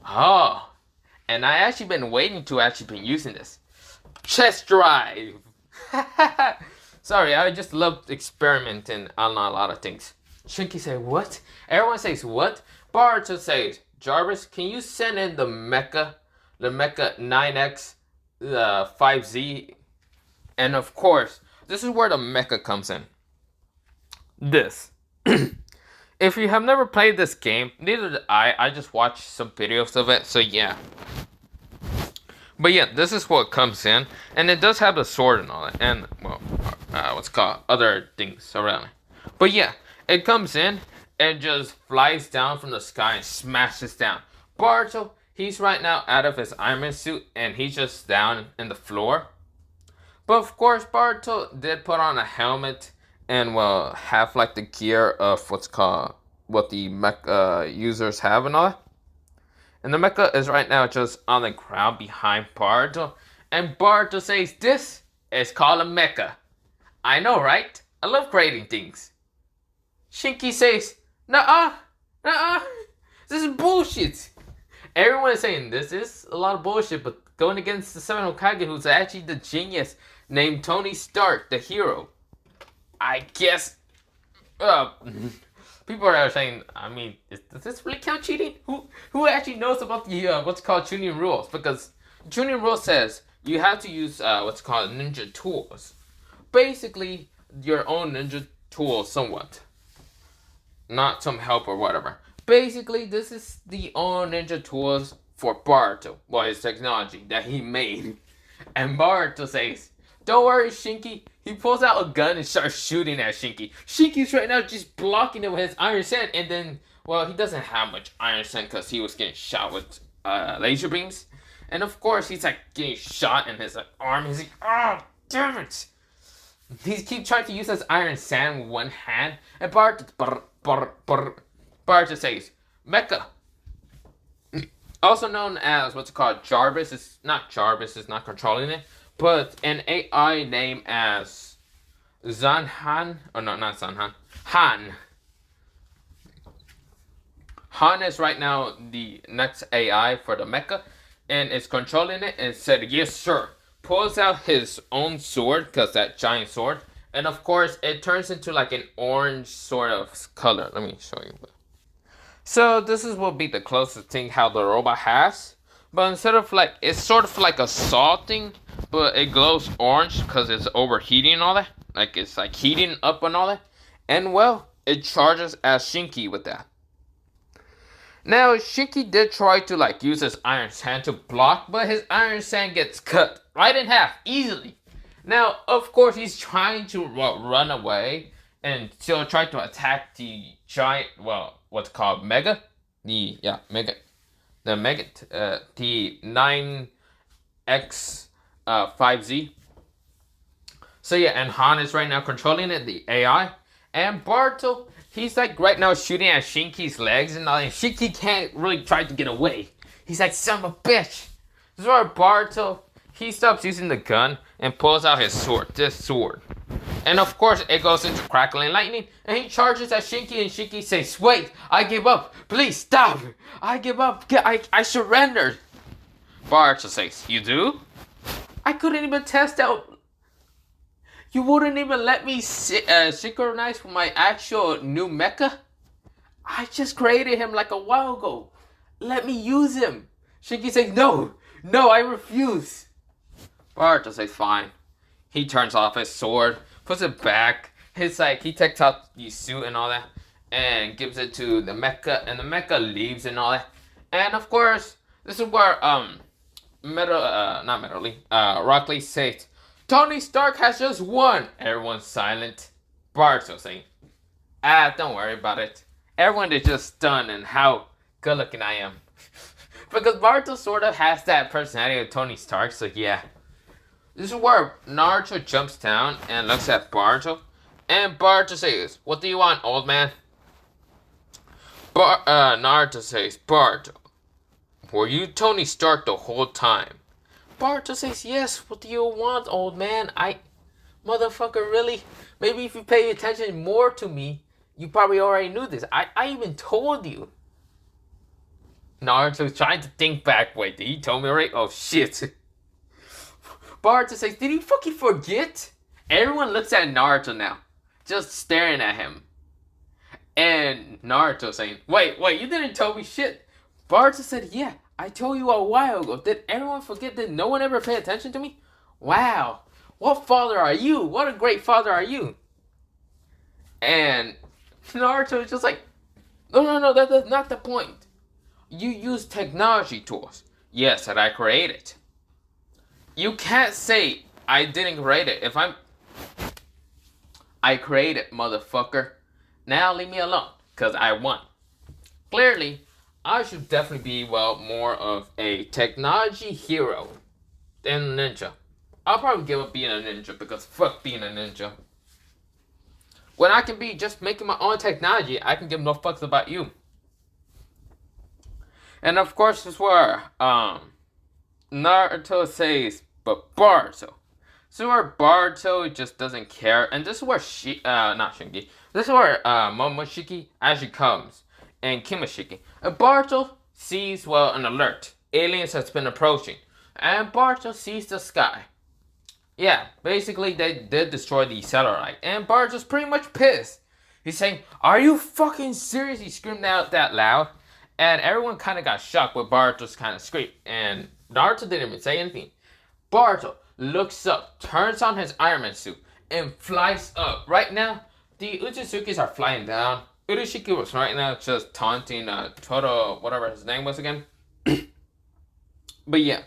"Oh, and I actually been waiting to actually be using this. Chest drive." Sorry, I just love experimenting on a lot of things. Shinki says, "What?" Everyone says, "What?" Boruto says, "Jarvis, can you send in the mecha 9X 5Z?" And of course, this is where the mecha comes in. This. If you have never played this game, neither did I. I just watched some videos of it, so yeah. But yeah, this is what comes in, and it does have the sword and all that, and well, what's called other things around it. But yeah, it comes in and just flies down from the sky and smashes down. Boruto, he's right now out of his Iron Man suit, and he's just down in the floor. But of course, Boruto did put on a helmet and well have the gear of what the mecha users have and all that. And the mecha is right now just on the ground behind Boruto. And Boruto says, "This is called a mecha." I know, right? I love creating things. Shinki says, "Nuh-uh, nuh-uh, this is bullshit." Everyone is saying this is a lot of bullshit, but going against the Seven Hokage, who's actually the genius named Tony Stark, the hero. I guess people are saying, I mean, does this really count cheating? Who actually knows about the what's called Chunin rules? Because Chunin rule says you have to use what's called ninja tools. Basically, your own ninja tools, somewhat. Not some help or whatever. Basically, this is the own ninja tools for Boruto. Well, his technology that he made. And Boruto says, "Don't worry, Shinki." He pulls out a gun and starts shooting at Shinki. Shinki's right now just blocking it with his Iron Sand. And then, well, he doesn't have much Iron Sand because he was getting shot with laser beams. And of course, he's getting shot in his arm. He's like, "Oh, damn it." He keeps trying to use his Iron Sand with one hand. And Boruto says, "Mecha." Also known as what's called Jarvis. It's not Jarvis, it's not controlling it. But an AI named as Zanhan. Oh no, not Zanhan. Han. Han is right now the next AI for the mecha. And is controlling it and said, "Yes, sir." Pulls out his own sword, because that giant sword. And of course, it turns into an orange sort of color. Let me show you. So this is will be the closest thing how the robot has. But instead of it's sort of like a saw thing, but it glows orange because it's overheating and all that. It's heating up and all that. And well, it charges as Shinki with that. Now, Shinky did try to like use his Iron Sand to block, but his Iron Sand gets cut right in half easily. Now, of course, he's trying to run away and still try to attack the giant, well, what's called Mega, Mega, the Mega, the 9X 5Z. So yeah, and Han is right now controlling it, the AI, and Barto, he's like right now shooting at Shinky's legs and all, and Shinky can't really try to get away. He's like, son of a bitch. This is where Barto, he stops using the gun and pulls out his sword, this sword. And of course, it goes into crackling lightning, and he charges at Shinky, and Shinky says, wait, I give up. Please stop. I give up. I surrendered. Barto says, you do? I couldn't even test out. You wouldn't even let me synchronize with my actual new mecha? I just created him like a while ago. Let me use him. Shinky says, no, I refuse. Barto says, fine. He turns off his sword, puts it back. He takes out the suit and all that, and gives it to the mecha, and the mecha leaves and all that. And of course, this is where Rock Lee says, Tony Stark has just won. Everyone's silent. Barto saying, don't worry about it. Everyone is just stunned and how good looking I am. Because Barto sort of has that personality of Tony Stark, so yeah. This is where Naruto jumps down and looks at Barto. And Barto says, what do you want, old man? Naruto says, Barto, were you Tony Stark the whole time? Barto says, yes, what do you want, old man? Motherfucker, really? Maybe if you pay attention more to me, you probably already knew this. I even told you. Naruto's trying to think back. Wait, did he tell me already? Oh, shit. Barto says, did he fucking forget? Everyone looks at Naruto now, just staring at him. And Naruto saying, wait, you didn't tell me shit. Barto said, yeah, I told you a while ago. Did everyone forget? Did no one ever pay attention to me? Wow. What father are you? What a great father are you? And Naruto is just like, no, that's not the point. You use technology tools. Yes, that I created. You can't say I didn't create it. I created, motherfucker. Now leave me alone, because I won. Clearly, I should definitely be, more of a technology hero than a ninja. I'll probably give up being a ninja, because fuck being a ninja. When I can be just making my own technology, I can give no fucks about you. And of course, this is where Naruto says, but Barto. So where Barto just doesn't care, and this is where this is where Momoshiki actually comes, and Kimishiki. And Barto sees, an alert. Aliens has been approaching, and Barto sees the sky. Yeah, basically they did destroy the satellite, and Barto's pretty much pissed. He's saying, "Are you fucking serious?" He screamed out that loud, and everyone kind of got shocked with Barto's kind of scream, and Naruto didn't even say anything. Barto looks up, turns on his Iron Man suit, and flies up. Right now, the Uchisukis are flying down. Urashiki was right now just taunting Toto, whatever his name was again. But yeah,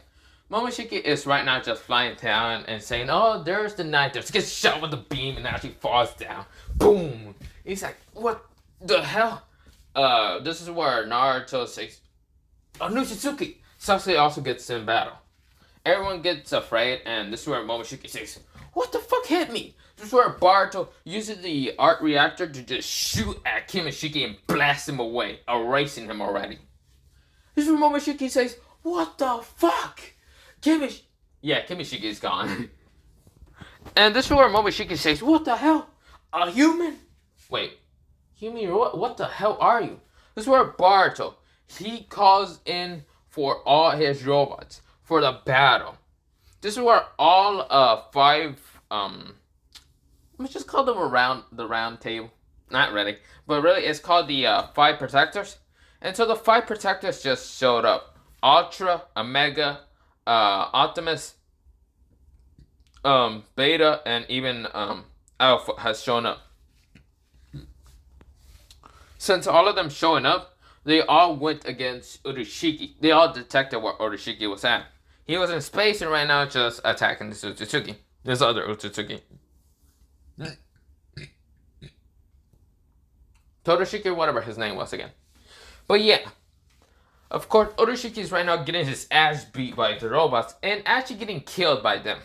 Momoshiki is right now just flying down and saying, "Oh, there's the knight." Just gets shot with a beam and actually falls down. Boom! He's like, "What the hell?" This is where Naruto says, "Oh, Nushitsuki!" Sasuke also gets in battle. Everyone gets afraid, and this is where Momoshiki says, "What the fuck hit me?" This is where Barto uses the art reactor to just shoot at Kimishiki and blast him away, erasing him already. This is where Momoshiki says, "What the fuck?" Kimishiki is gone. And this is where Momoshiki says, "What the hell? A human?" Wait, human? What the hell are you? This is where Barto, he calls in for all his robots for the battle. This is where all 5 let's just call them around the round table. Not really, but really it's called the 5 protectors. And so the 5 protectors just showed up. Ultra, Omega, Optimus, Beta, and even Alpha has shown up. Since all of them showing up, they all went against Urashiki. They all detected where Urashiki was at. He was in space and right now just attacking this Otsutsuki. This other Otsutsuki. Todashiki, whatever his name was again. But yeah. Of course, Urashiki is right now getting his ass beat by the robots and actually getting killed by them.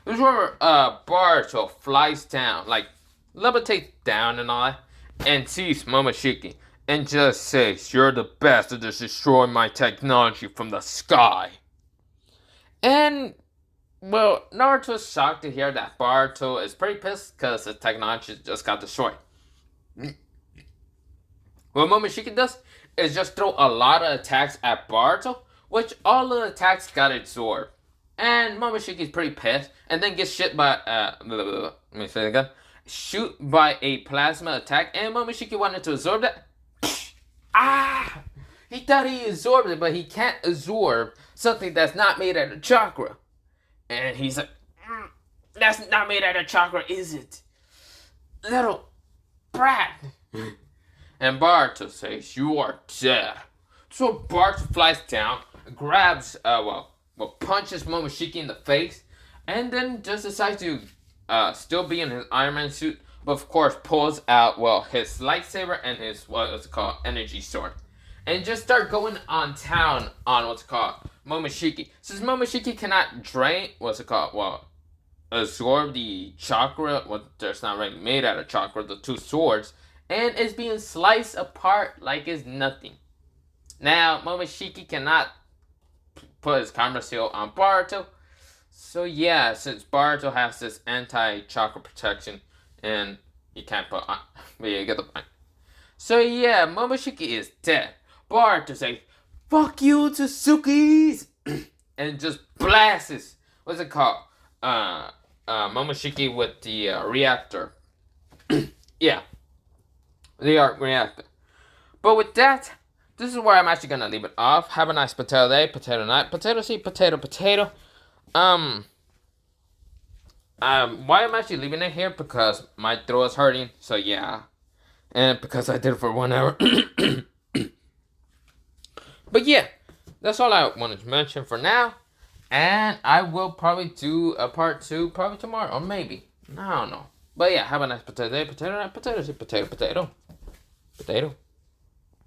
This is where Boruto flies down, like levitates down and all that, and sees Momoshiki and just says, "You're the best to just destroy my technology from the sky." And, well, Naruto's shocked to hear that Boruto is pretty pissed because his technology just got destroyed. What Momoshiki does is just throw a lot of attacks at Boruto, which all the attacks got absorbed. And Momoshiki's pretty pissed, and then gets shit by, let me say it again. Shoot by a plasma attack, and Momoshiki wanted to absorb that. He thought he absorbed it, but he can't absorb something that's not made out of chakra. And he's like, that's not made out of chakra, is it? Little brat. And Boruto says, "You are dead." So Boruto flies down, grabs, punches Momoshiki in the face, and then just decides to still be in his Iron Man suit, but of course pulls out, his lightsaber and his, energy sword. And just start going on town on Momoshiki. Since Momoshiki cannot drain, absorb the chakra, that's not really made out of chakra, the two swords, and is being sliced apart like it's nothing. Now, Momoshiki cannot put his camera seal on Boruto. So yeah, since Boruto has this anti-chakra protection, and he can't put on, but yeah, you get the point. So yeah, Momoshiki is dead. Boruto says, "Fuck you, Tsukis!" and just blasts, Momoshiki with the reactor. Yeah, the reactor. But with that, this is where I'm actually gonna leave it off. Have a nice potato day, potato night, potato seed, potato, potato. Why I'm actually leaving it here, because my throat is hurting, so yeah. And because I did it for 1 hour. But yeah, that's all I wanted to mention for now. And I will probably do a part 2 probably tomorrow, or maybe. I don't know. But yeah, have a nice potato day, potato night, potato seed, potato, potato. Potato.